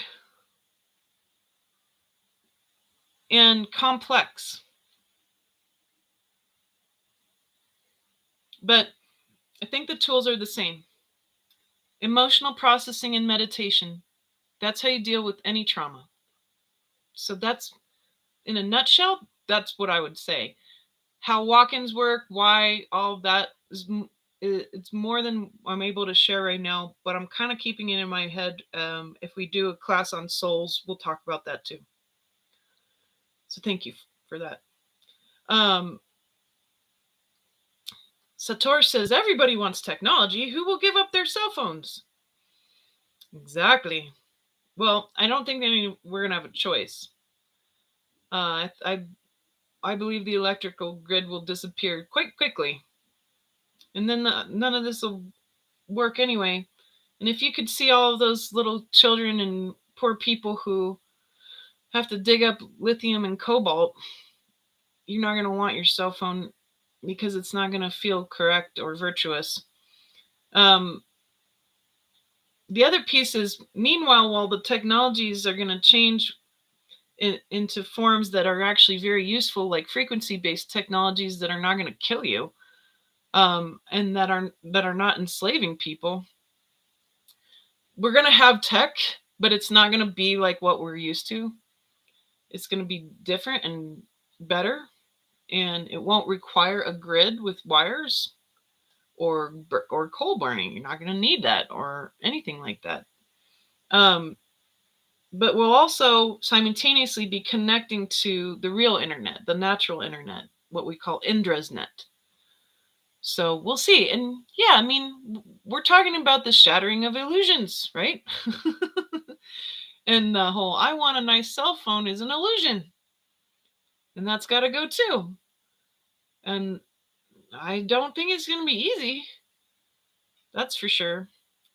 and complex. But I think the tools are the same. Emotional processing and meditation. That's how you deal with any trauma. So that's, in a nutshell, that's what I would say. How walk-ins work, why all of that is, it's more than I'm able to share right now, but I'm kind of keeping it in my head. If we do a class on souls, we'll talk about that too. So thank you for that. Sator says, everybody wants technology. Who will give up their cell phones? Exactly. Well, I don't think we're going to have a choice. I believe the electrical grid will disappear quite quickly. And then none of this will work anyway. And if you could see all of those little children and poor people who have to dig up lithium and cobalt, you're not going to want your cell phone because it's not going to feel correct or virtuous. The other piece is, meanwhile, while the technologies are going to change into forms that are actually very useful, like frequency-based technologies that are not going to kill you, and that are not enslaving people, we're going to have tech, but it's not going to be like what we're used to. It's going to be different and better, and it won't require a grid with wires or coal burning. You're not going to need that or anything like that. But we'll also simultaneously be connecting to the real internet, the natural internet, what we call Indra's net. So we'll see. And yeah, I mean, we're talking about the shattering of illusions, right? And the whole, I want a nice cell phone is an illusion. And that's got to go too. And I don't think it's going to be easy. That's for sure.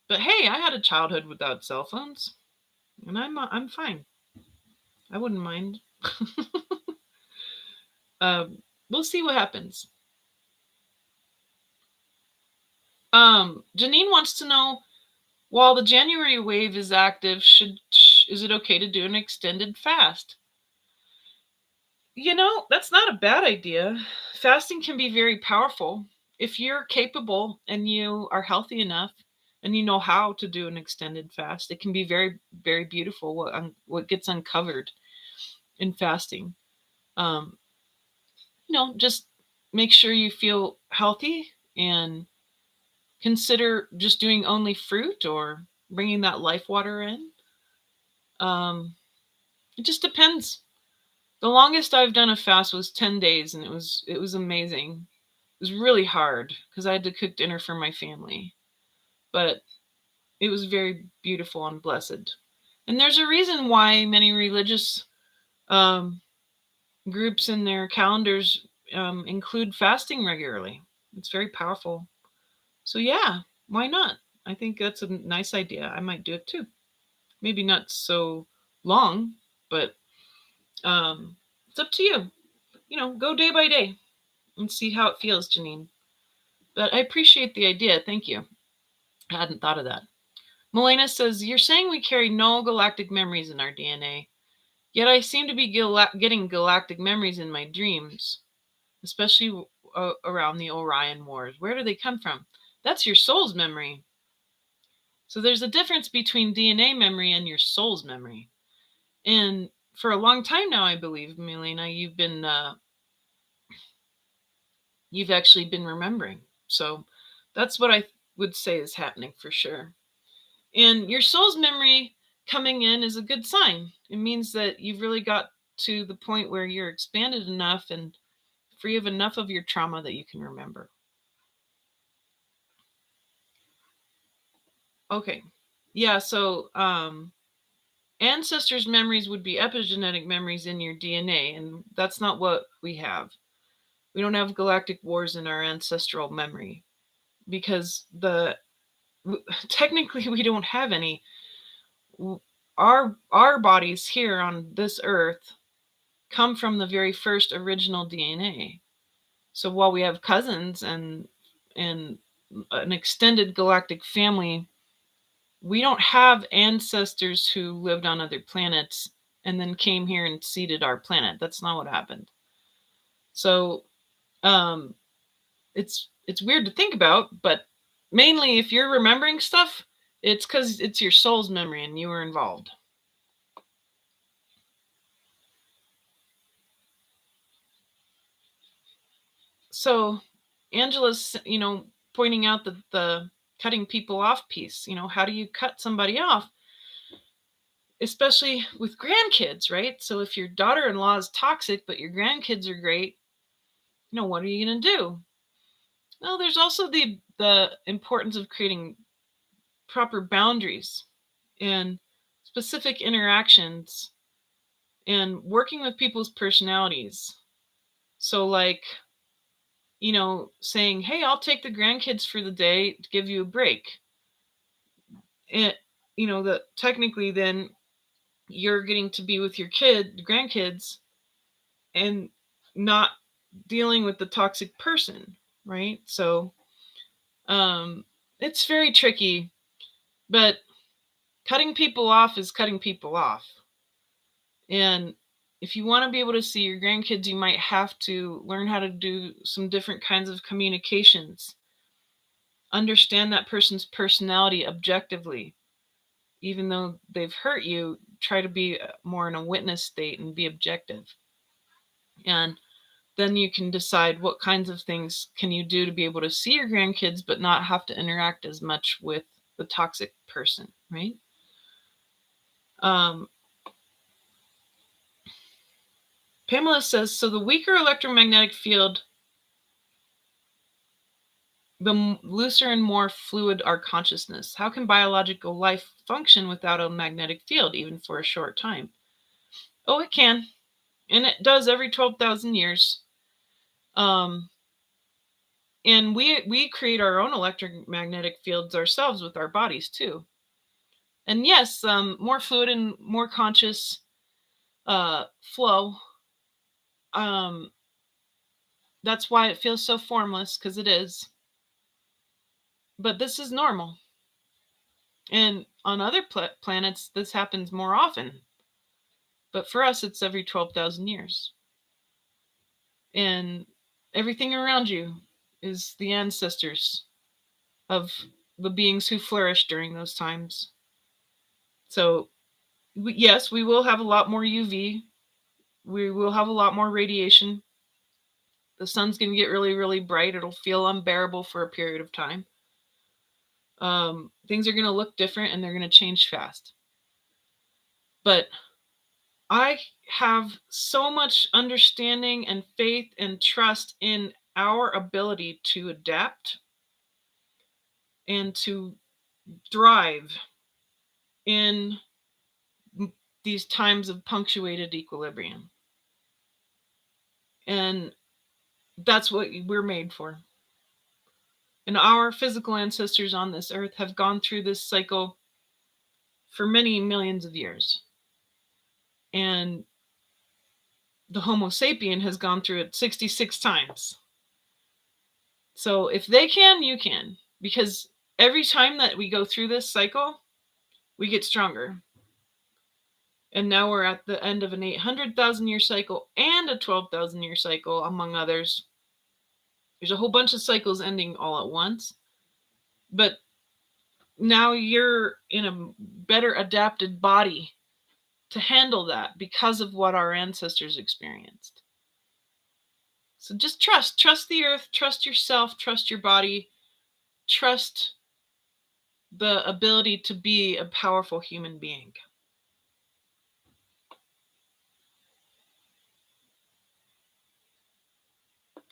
But hey, I had a childhood without cell phones. And I'm fine. I wouldn't mind. We'll see what happens. Janine wants to know, while the January wave is active, is it okay to do an extended fast? That's not a bad idea. Fasting can be very powerful. If you're capable and you are healthy enough and you know how to do an extended fast, it can be very, very beautiful what gets uncovered in fasting. Just make sure you feel healthy and consider just doing only fruit or bringing that life water in. It just depends. The longest I've done a fast was 10 days, and it was amazing. It was really hard because I had to cook dinner for my family, but it was very beautiful and blessed. And there's a reason why many religious groups in their calendars include fasting regularly. It's very powerful. So yeah, why not? I think that's a nice idea. I might do it too. Maybe not so long, but it's up to you. Go day by day and see how it feels, Janine. But I appreciate the idea. Thank you. I hadn't thought of that. Melena says, you're saying we carry no galactic memories in our DNA, yet I seem to be getting galactic memories in my dreams, especially around the Orion Wars. Where do they come from? That's your soul's memory. So there's a difference between DNA memory and your soul's memory. And for a long time now, I believe, Melena, you've actually been remembering. So that's what I would say is happening for sure. And your soul's memory coming in is a good sign. It means that you've really got to the point where you're expanded enough and free of enough of your trauma that you can remember. Okay. Yeah, so ancestors' memories would be epigenetic memories in your DNA, and that's not what we have. We don't have galactic wars in our ancestral memory because technically we don't have any. Our bodies here on this earth come from the very first original DNA. So while we have cousins and an extended galactic family, we don't have ancestors who lived on other planets and then came here and seeded our planet. That's not what happened. So it's weird to think about, but mainly if you're remembering stuff, it's because it's your soul's memory and you were involved. So Angela's, pointing out the cutting people off piece. How do you cut somebody off? Especially with grandkids, right? So if your daughter-in-law is toxic, but your grandkids are great, what are you going to do? Well, there's also the importance of creating proper boundaries and specific interactions and working with people's personalities. So like, saying, hey, I'll take the grandkids for the day to give you a break. And, that technically then you're getting to be with your grandkids, and not dealing with the toxic person, right? So it's very tricky, but cutting people off is cutting people off. And if you want to be able to see your grandkids, you might have to learn how to do some different kinds of communications. Understand that person's personality objectively. Even though they've hurt you, try to be more in a witness state and be objective. And then you can decide what kinds of things can you do to be able to see your grandkids but not have to interact as much with the toxic person, right? Pamela says, so the weaker electromagnetic field, the looser and more fluid our consciousness. How can biological life function without a magnetic field, even for a short time? Oh, it can. And it does every 12,000 years. And we create our own electromagnetic fields ourselves with our bodies too. And yes, more fluid and more conscious flow. That's why it feels so formless, because it is. But this is normal. And on other planets, this happens more often. But for us, it's every 12,000 years. And everything around you is the ancestors of the beings who flourished during those times. So, yes, we will have a lot more UV. We will have a lot more radiation. The sun's going to get really, really bright. It'll feel unbearable for a period of time. Things are going to look different and they're going to change fast. But I have so much understanding and faith and trust in our ability to adapt and to thrive in these times of punctuated equilibrium. And that's what we're made for. And our physical ancestors on this earth have gone through this cycle for many millions of years. And the Homo sapien has gone through it 66 times. So if they can, you can. Because every time that we go through this cycle, we get stronger. And now we're at the end of an 800,000 year cycle and a 12,000 year cycle, among others. There's a whole bunch of cycles ending all at once. But now you're in a better adapted body to handle that because of what our ancestors experienced. So just trust the earth, trust yourself, trust your body, trust the ability to be a powerful human being.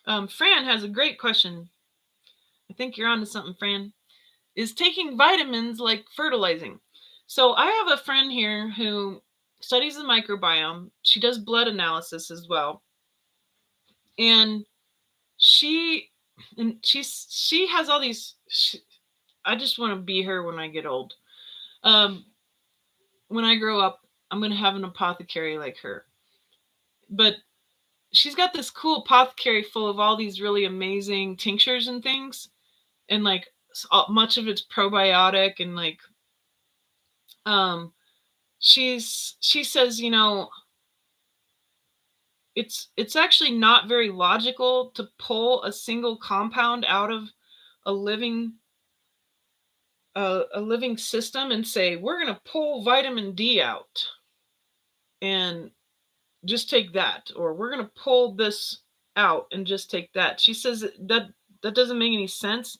Fran has a great question. I think you're onto something, Fran. Is taking vitamins like fertilizing? So I have a friend here who studies the microbiome. She does blood analysis as well. And she has all these, I just want to be her when I get old. When I grow up, I'm going to have an apothecary like her. But she's got this cool apothecary full of all these really amazing tinctures and things. And like much of it's probiotic and like, she says, you know, it's actually not very logical to pull a single compound out of a living system and say we're going to pull vitamin D out and just take that, or we're going to pull this out and just take that. She says that doesn't make any sense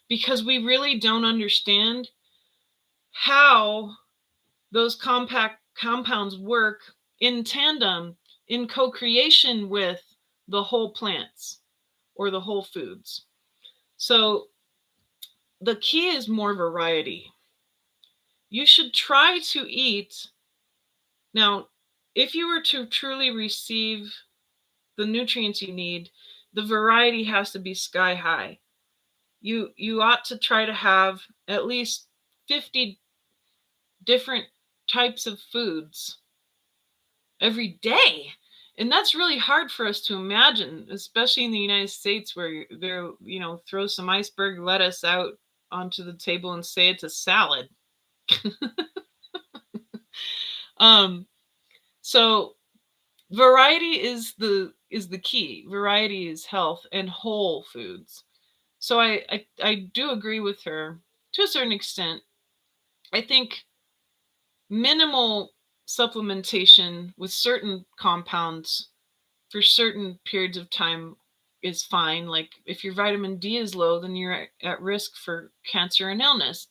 because we really don't understand how those compounds work in tandem, in co-creation with the whole plants or the whole foods. So the key is more variety. You should try to eat. Now, if you were to truly receive the nutrients you need, the variety has to be sky high. You ought to try to have at least 50 different types of foods every day. And that's really hard for us to imagine, especially in the United States where they're, you know, throw some iceberg lettuce out onto the table and say it's a salad. So variety is the key. Variety is health and whole foods. So I do agree with her to a certain extent. I think minimal supplementation with certain compounds for certain periods of time is fine. Like if your vitamin D is low, then you're at risk for cancer and illness.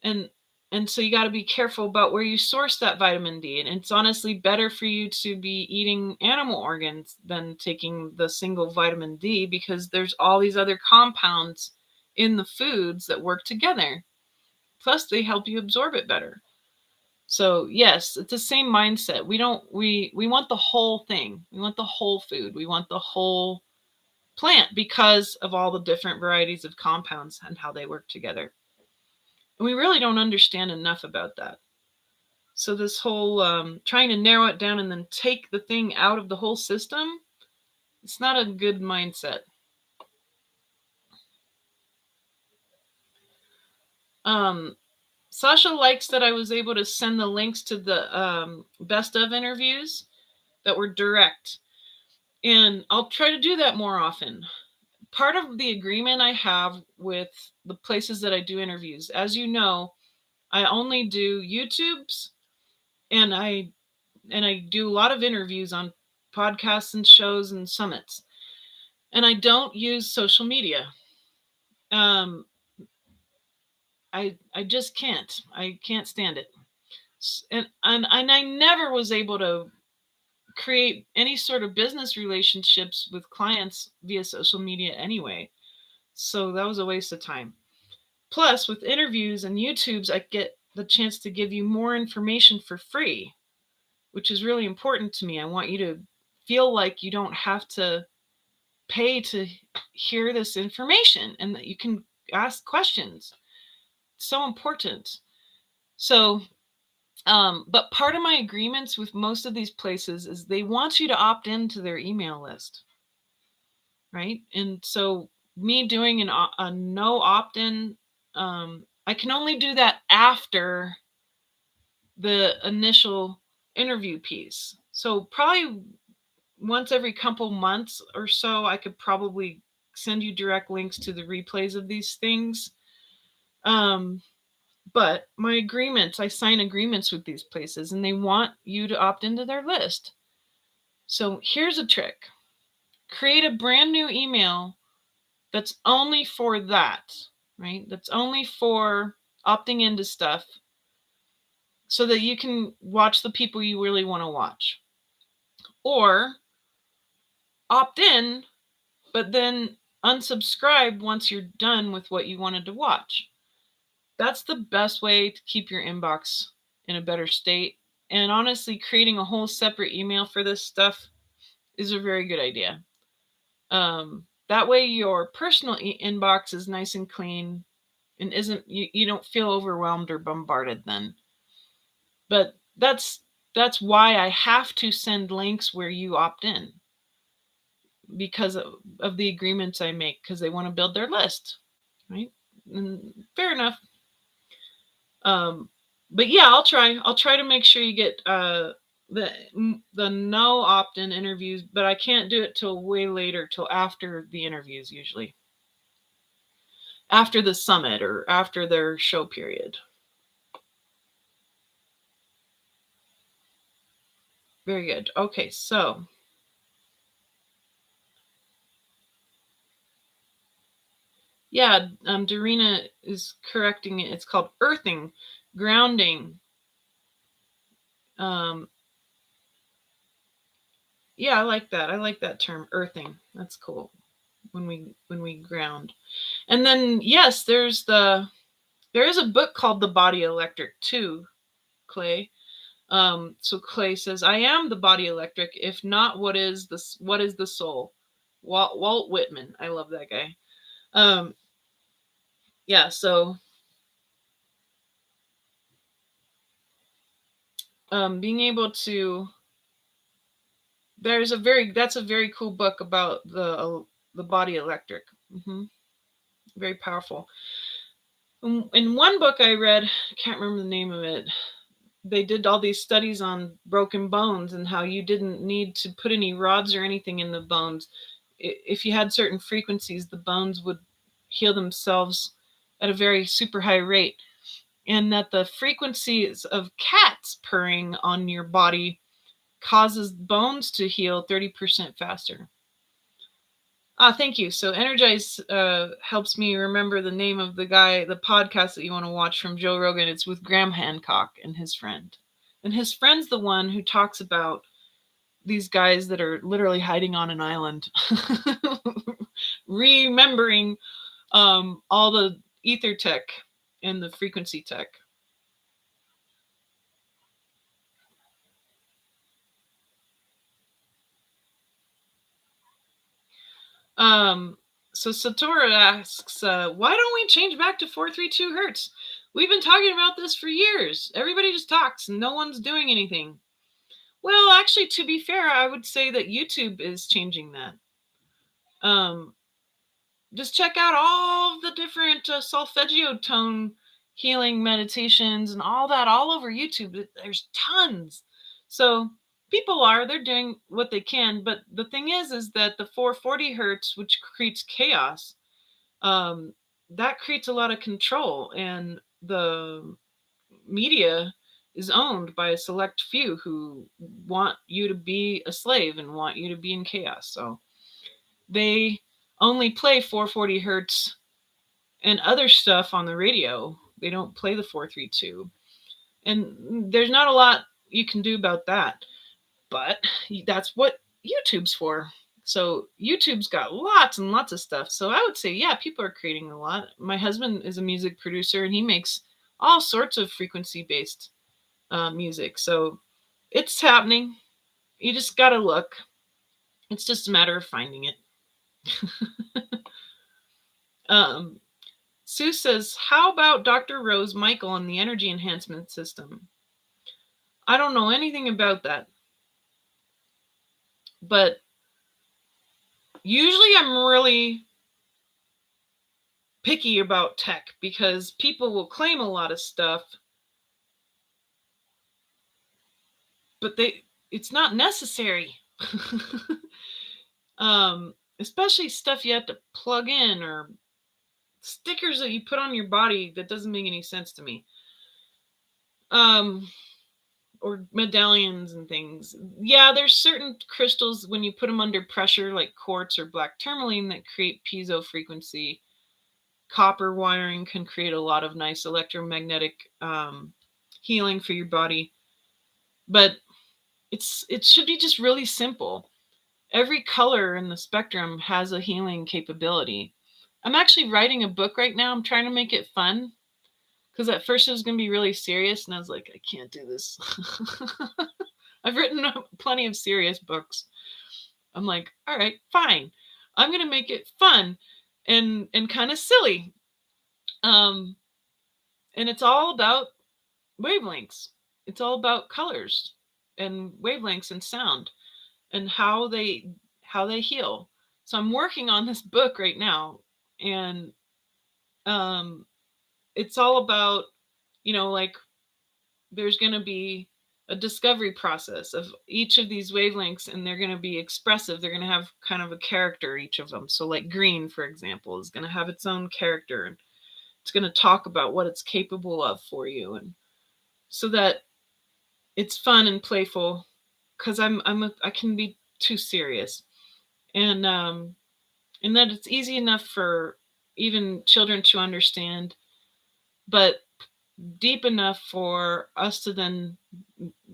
And so you got to be careful about where you source that vitamin D. And it's honestly better for you to be eating animal organs than taking the single vitamin D because there's all these other compounds in the foods that work together. Plus they help you absorb it better. So yes, it's the same mindset. We want the whole thing. We want the whole food. We want the whole plant because of all the different varieties of compounds and how they work together. And we really don't understand enough about that. So this whole trying to narrow it down and then take the thing out of the whole system, it's not a good mindset. Sasha likes that I was able to send the links to the best of interviews that were direct. And I'll try to do that more often. Part of the agreement I have with the places that I do interviews, as you know, I only do YouTubes and I do a lot of interviews on podcasts and shows and summits. And I don't use social media. I just can't. I can't stand it. And I never was able to create any sort of business relationships with clients via social media anyway. So that was a waste of time. Plus, with interviews and YouTubes, I get the chance to give you more information for free, which is really important to me. I want you to feel like you don't have to pay to hear this information and that you can ask questions. So important. So, but part of my agreements with most of these places is they want you to opt into their email list, right? And so me doing a no opt-in, I can only do that after the initial interview piece. So probably once every couple months or so, I could probably send you direct links to the replays of these things. But my agreements, I sign agreements with these places and they want you to opt into their list. So here's a trick. Create a brand new email that's only for that, right? That's only for opting into stuff so that you can watch the people you really want to watch. Or opt in, but then unsubscribe once you're done with what you wanted to watch. That's the best way to keep your inbox in a better state. And honestly, creating a whole separate email for this stuff is a very good idea. That way your personal inbox is nice and clean and you don't feel overwhelmed or bombarded then. But that's why I have to send links where you opt in, because of the agreements I make, because they want to build their list, right? And fair enough. But yeah, I'll try to make sure you get the no opt-in interviews, but I can't do it till way later, till after the interviews, usually after the summit or after their show period. Very good. Okay, so yeah, Darina is correcting it. It's called earthing, grounding. Yeah, I like that. I like that term, earthing. That's cool. When we ground. And then yes, there is a book called The Body Electric too, Clay. So Clay says, I am the body electric. If not, what is the soul? Walt Whitman. I love that guy. Yeah, so being able to that's a very cool book about the body electric. Very powerful. In one book I read, I can't remember the name of it, they did all these studies on broken bones and how you didn't need to put any rods or anything in the bones. If you had certain frequencies, the bones would heal themselves at a very super high rate. And that the frequencies of cats purring on your body causes bones to heal 30% faster. Thank you. So Energize helps me remember the name of the podcast that you want to watch from Joe Rogan. It's with Graham Hancock and his friend. And his friend's the one who talks about these guys that are literally hiding on an island, remembering all the ether tech and the frequency tech. So Satora asks, why don't we change back to 432 hertz? We've been talking about this for years. Everybody just talks and no one's doing anything. Well, actually, to be fair, I would say that YouTube is changing that. Just check out all the different solfeggio tone healing meditations and all that all over YouTube. There's tons. So they're doing what they can. But the thing is that the 440 hertz, which creates chaos, that creates a lot of control. And the media is owned by a select few who want you to be a slave and want you to be in chaos. So they only play 440 hertz and other stuff on the radio. They don't play the 432. And there's not a lot you can do about that. But that's what YouTube's for. So YouTube's got lots and lots of stuff. So I would say, yeah, people are creating a lot. My husband is a music producer and he makes all sorts of frequency-based music. So it's happening. You just got to look. It's just a matter of finding it. Sue says, how about Dr. Rose Michael and the energy enhancement system? I don't know anything about that. But usually I'm really picky about tech because people will claim a lot of stuff, but it's not necessary. Especially stuff you have to plug in or stickers that you put on your body that doesn't make any sense to me. Or medallions and things. Yeah, there's certain crystals when you put them under pressure, like quartz or black tourmaline, that create piezo frequency. Copper wiring can create a lot of nice electromagnetic healing for your body, but it should be just really simple. Every color in the spectrum has a healing capability. I'm actually writing a book right now. I'm trying to make it fun because at first it was going to be really serious, and I was like, I can't do this. I've written plenty of serious books. I'm like, all right, fine. I'm going to make it fun and kind of silly. And it's all about wavelengths. It's all about colors and wavelengths and sound and how they heal. So I'm working on this book right now, and it's all about, like, there's going to be a discovery process of each of these wavelengths, and they're going to be expressive. They're going to have kind of a character, each of them. So like green, for example, is going to have its own character, and it's going to talk about what it's capable of for you, and so that it's fun and playful, because I can be too serious, and that it's easy enough for even children to understand, but deep enough for us to then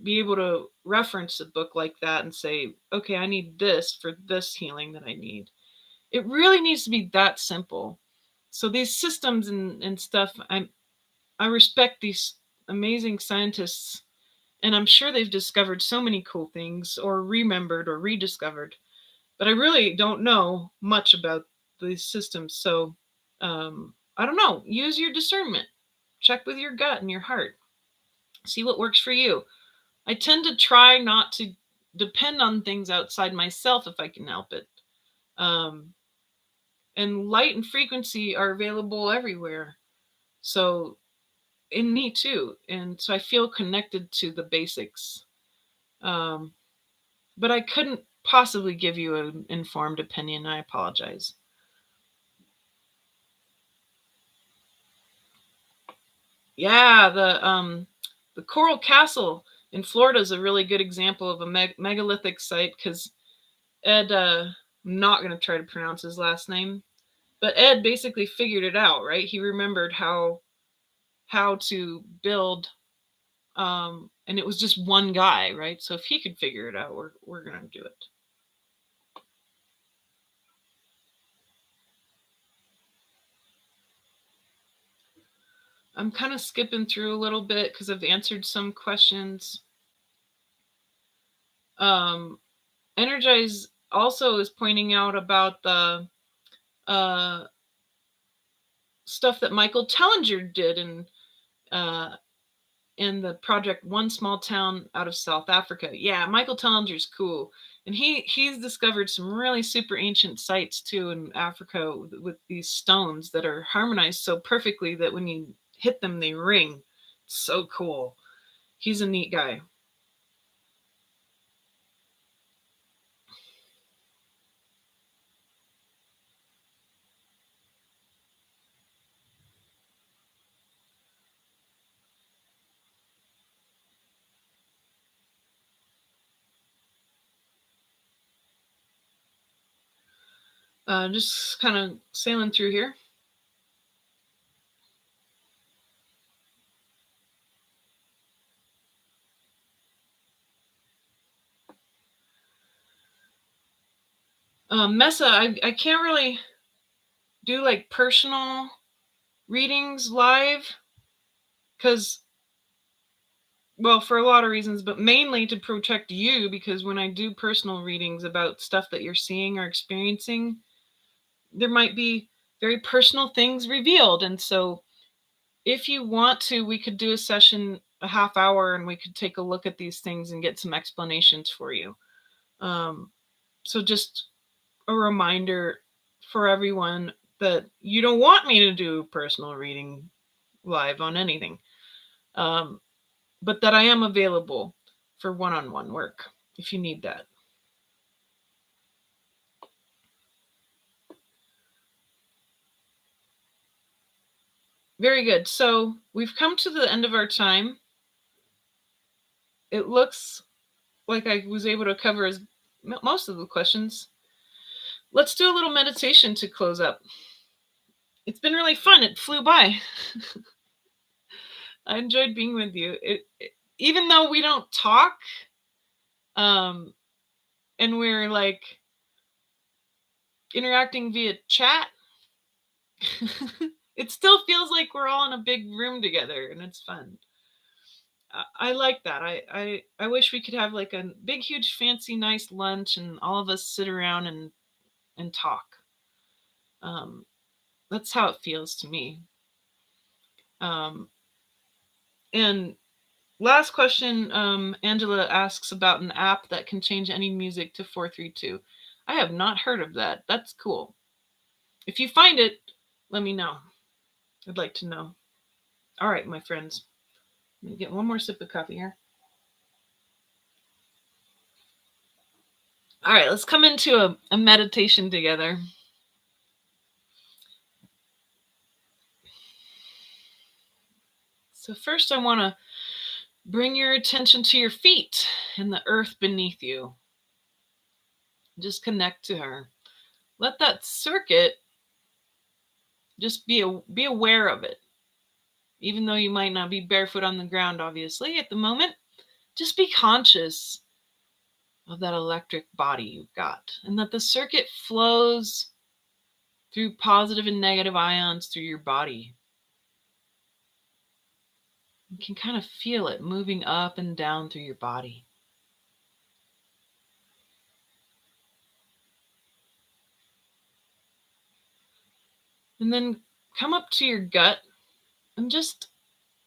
be able to reference a book like that and say, okay, I need this for this healing that I need. It really needs to be that simple. So these systems and stuff, I respect these amazing scientists, and I'm sure they've discovered so many cool things, or remembered or rediscovered, but I really don't know much about these systems. So I don't know. Use your discernment. Check with your gut and your heart. See what works for you. I tend to try not to depend on things outside myself if I can help it. And light and frequency are available everywhere. So in me too. And so I feel connected to the basics. But I couldn't possibly give you an informed opinion. I apologize. Yeah, the Coral Castle in Florida is a really good example of a megalithic site, because Ed, I'm not going to try to pronounce his last name, but Ed basically figured it out, right? He remembered how to build, and it was just one guy, right? So if he could figure it out, we're going to do it. I'm kind of skipping through a little bit because I've answered some questions. Energize also is pointing out about the stuff that Michael Tellinger did in the project One Small Town out of South Africa. Yeah, Michael Tellinger's cool. And he's discovered some really super ancient sites too in Africa with these stones that are harmonized so perfectly that when you hit them, they ring. It's so cool. He's a neat guy. Just kind of sailing through here. Mesa, I can't really do like personal readings live because, well, for a lot of reasons, but mainly to protect you, because when I do personal readings about stuff that you're seeing or experiencing, there might be very personal things revealed. And so if you want to, we could do a session, a half hour, and we could take a look at these things and get some explanations for you. So just a reminder for everyone that you don't want me to do personal reading live on anything, but that I am available for one-on-one work if you need that. Very good. So we've come to the end of our time. It looks like I was able to cover most of the questions. Let's do a little meditation to close up. It's been really fun. It flew by. I enjoyed being with you. Even though we don't talk, and we're like interacting via chat, it still feels like we're all in a big room together, and it's fun. I like that. I wish we could have like a big, huge, fancy, nice lunch, and all of us sit around and talk. That's how it feels to me. And last question, Angela asks about an app that can change any music to 432. I have not heard of that. That's cool. If you find it, let me know. I'd like to know. All right, my friends. Let me get one more sip of coffee here. All right, let's come into a meditation together. So first I want to bring your attention to your feet and the earth beneath you. Just connect to her. Let that circuit, just be aware of it. Even though you might not be barefoot on the ground, obviously, at the moment, just be conscious of that electric body you've got, and that the circuit flows through positive and negative ions through your body. You can kind of feel it moving up and down through your body. And then come up to your gut and just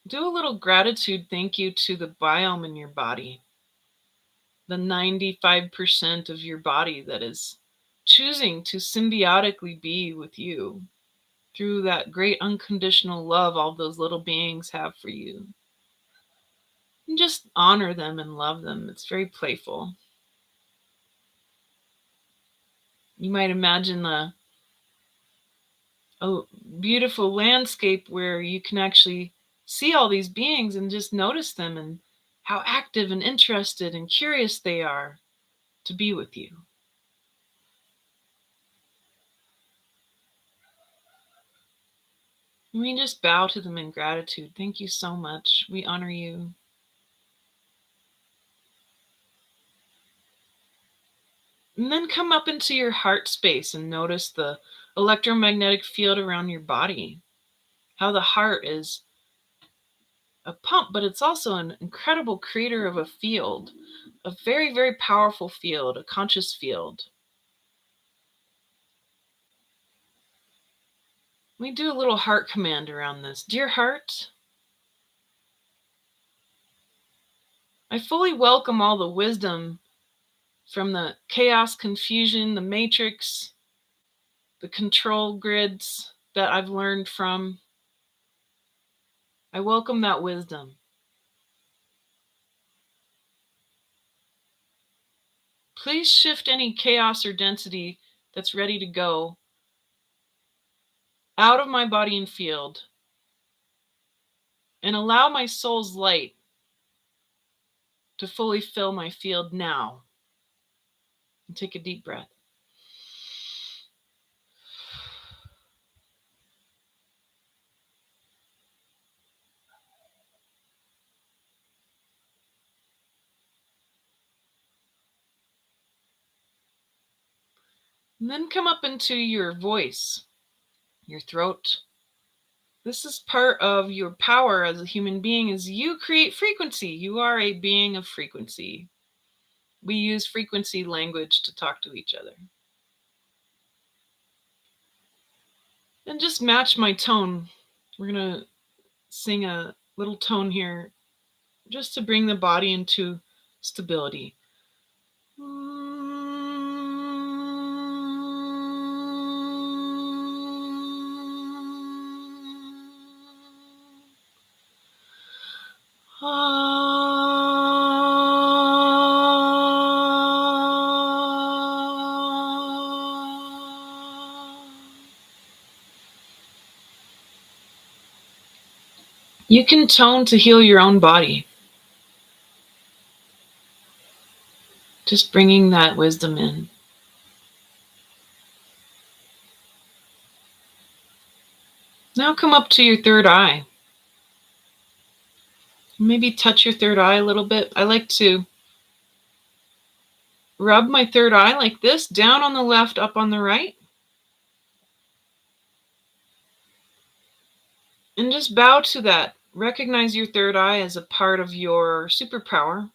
do a little gratitude thank you to the biome in your body. The 95% of your body that is choosing to symbiotically be with you through that great unconditional love all those little beings have for you. And just honor them and love them. It's very playful. You might imagine a beautiful landscape where you can actually see all these beings and just notice them and how active and interested and curious they are to be with you. And we just bow to them in gratitude. Thank you so much. We honor you. And then come up into your heart space and notice the electromagnetic field around your body. How the heart is a pump, but it's also an incredible creator of a field, a very, very powerful field, a conscious field. We do a little heart command around this. Dear heart, I fully welcome all the wisdom from the chaos, confusion, the matrix, the control grids that I've learned from. I welcome that wisdom. Please shift any chaos or density that's ready to go out of my body and field, and allow my soul's light to fully fill my field now. And take a deep breath. And then come up into your voice, your throat. This is part of your power as a human being, is you create frequency. You are a being of frequency. We use frequency language to talk to each other. And just match my tone. We're going to sing a little tone here just to bring the body into stability. You can tone to heal your own body. Just bringing that wisdom in. Now come up to your third eye. Maybe touch your third eye a little bit. I like to rub my third eye like this, down on the left, up on the right. And just bow to that. Recognize your third eye as a part of your superpower.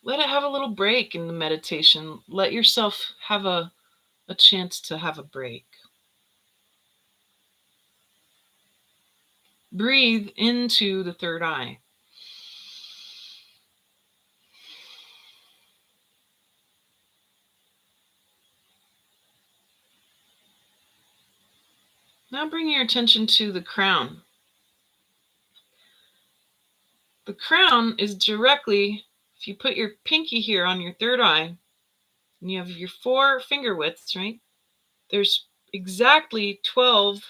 Let it have a little break in the meditation. Let yourself have a chance to have a break. Breathe into the third eye. Now bring your attention to the crown. The crown is directly, if you put your pinky here on your third eye, and you have your 4 finger widths, right? There's exactly 12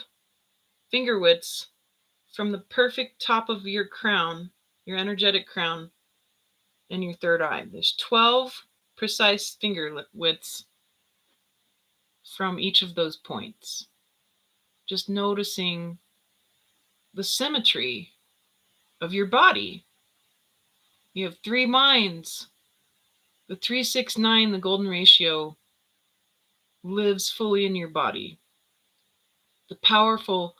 finger widths from the perfect top of your crown, your energetic crown, and your third eye. There's 12 precise finger widths from each of those points. Just noticing the symmetry of your body. You have 3 minds. The 3-6-9, the golden ratio, lives fully in your body. The powerful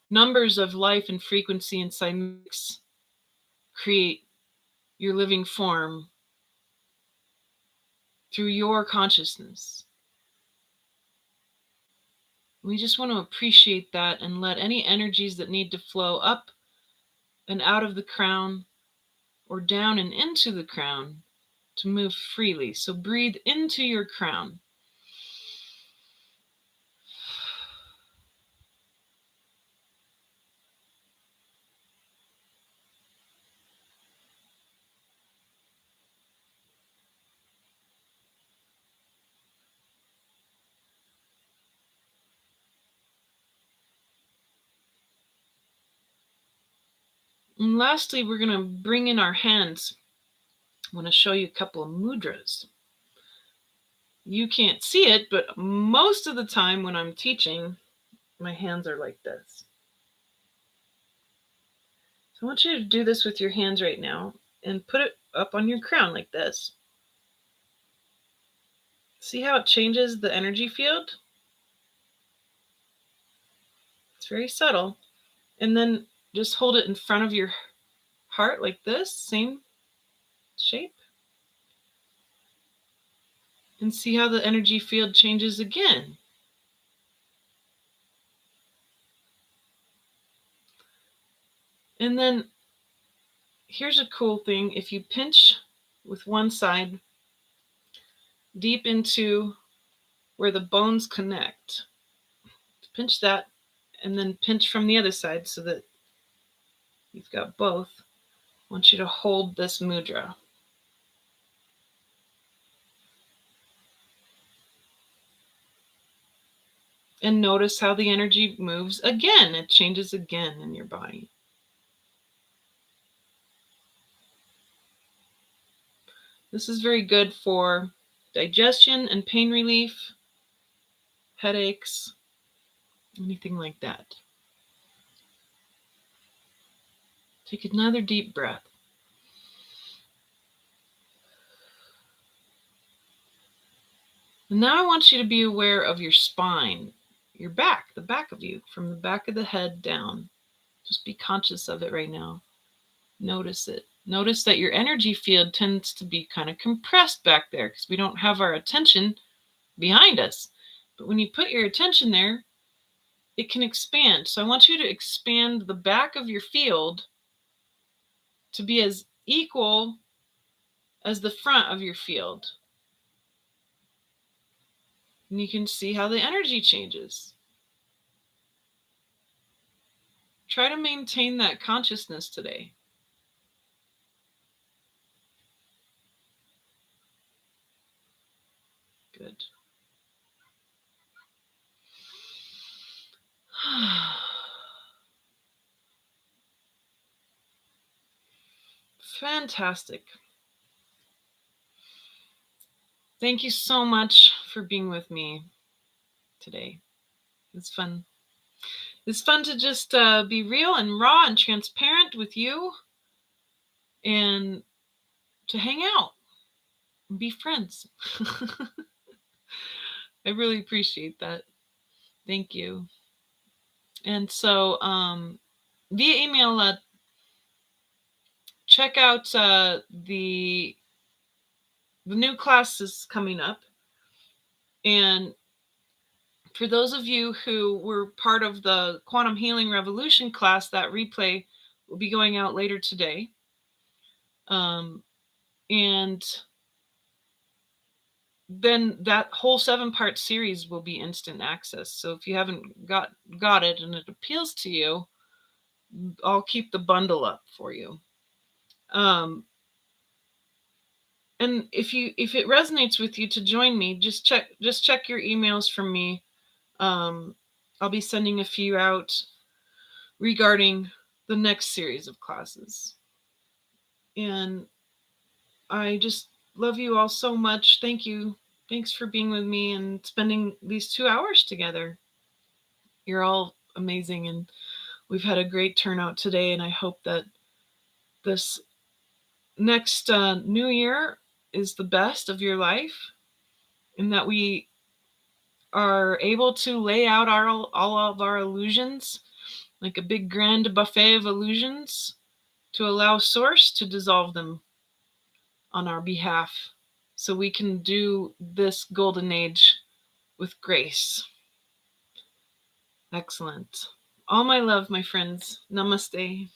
numbers of life and frequency inside mix create your living form through your consciousness. We just want to appreciate that and let any energies that need to flow up and out of the crown or down and into the crown to move freely. So breathe into your crown. And lastly, we're going to bring in our hands. I want to show you a couple of mudras. You can't see it, but most of the time when I'm teaching, my hands are like this. So I want you to do this with your hands right now and put it up on your crown like this. See how it changes the energy field? It's very subtle. And then just hold it in front of your heart like this, same shape. And see how the energy field changes again. And then here's a cool thing. If you pinch with one side deep into where the bones connect, pinch that and then pinch from the other side so that you've got both. I want you to hold this mudra. And notice how the energy moves again. It changes again in your body. This is very good for digestion and pain relief, headaches, anything like that. Take another deep breath. And now I want you to be aware of your spine, your back, the back of you, from the back of the head down. Just be conscious of it right now. Notice it. Notice that your energy field tends to be kind of compressed back there because we don't have our attention behind us. But when you put your attention there, it can expand. So I want you to expand the back of your field to be as equal as the front of your field. And you can see how the energy changes. Try to maintain that consciousness today. Good. Fantastic. Thank you so much for being with me today. It's fun. It's fun to just be real and raw and transparent with you and to hang out and be friends. I really appreciate that. Thank you. And so via email, check out the new class is coming up. And for those of you who were part of the Quantum Healing Revolution class, that replay will be going out later today. And then that whole 7-part series will be instant access. So if you haven't got it and it appeals to you, I'll keep the bundle up for you. And if it resonates with you to join me, just check your emails from me. I'll be sending a few out regarding the next series of classes. And I just love you all so much. Thank you. Thanks for being with me and spending these 2 hours together. You're all amazing, and we've had a great turnout today, and I hope that this next new year is the best of your life, and that we are able to lay out all of our illusions like a big grand buffet of illusions to allow Source to dissolve them on our behalf so we can do this golden age with grace. Excellent. All my love, my friends. Namaste.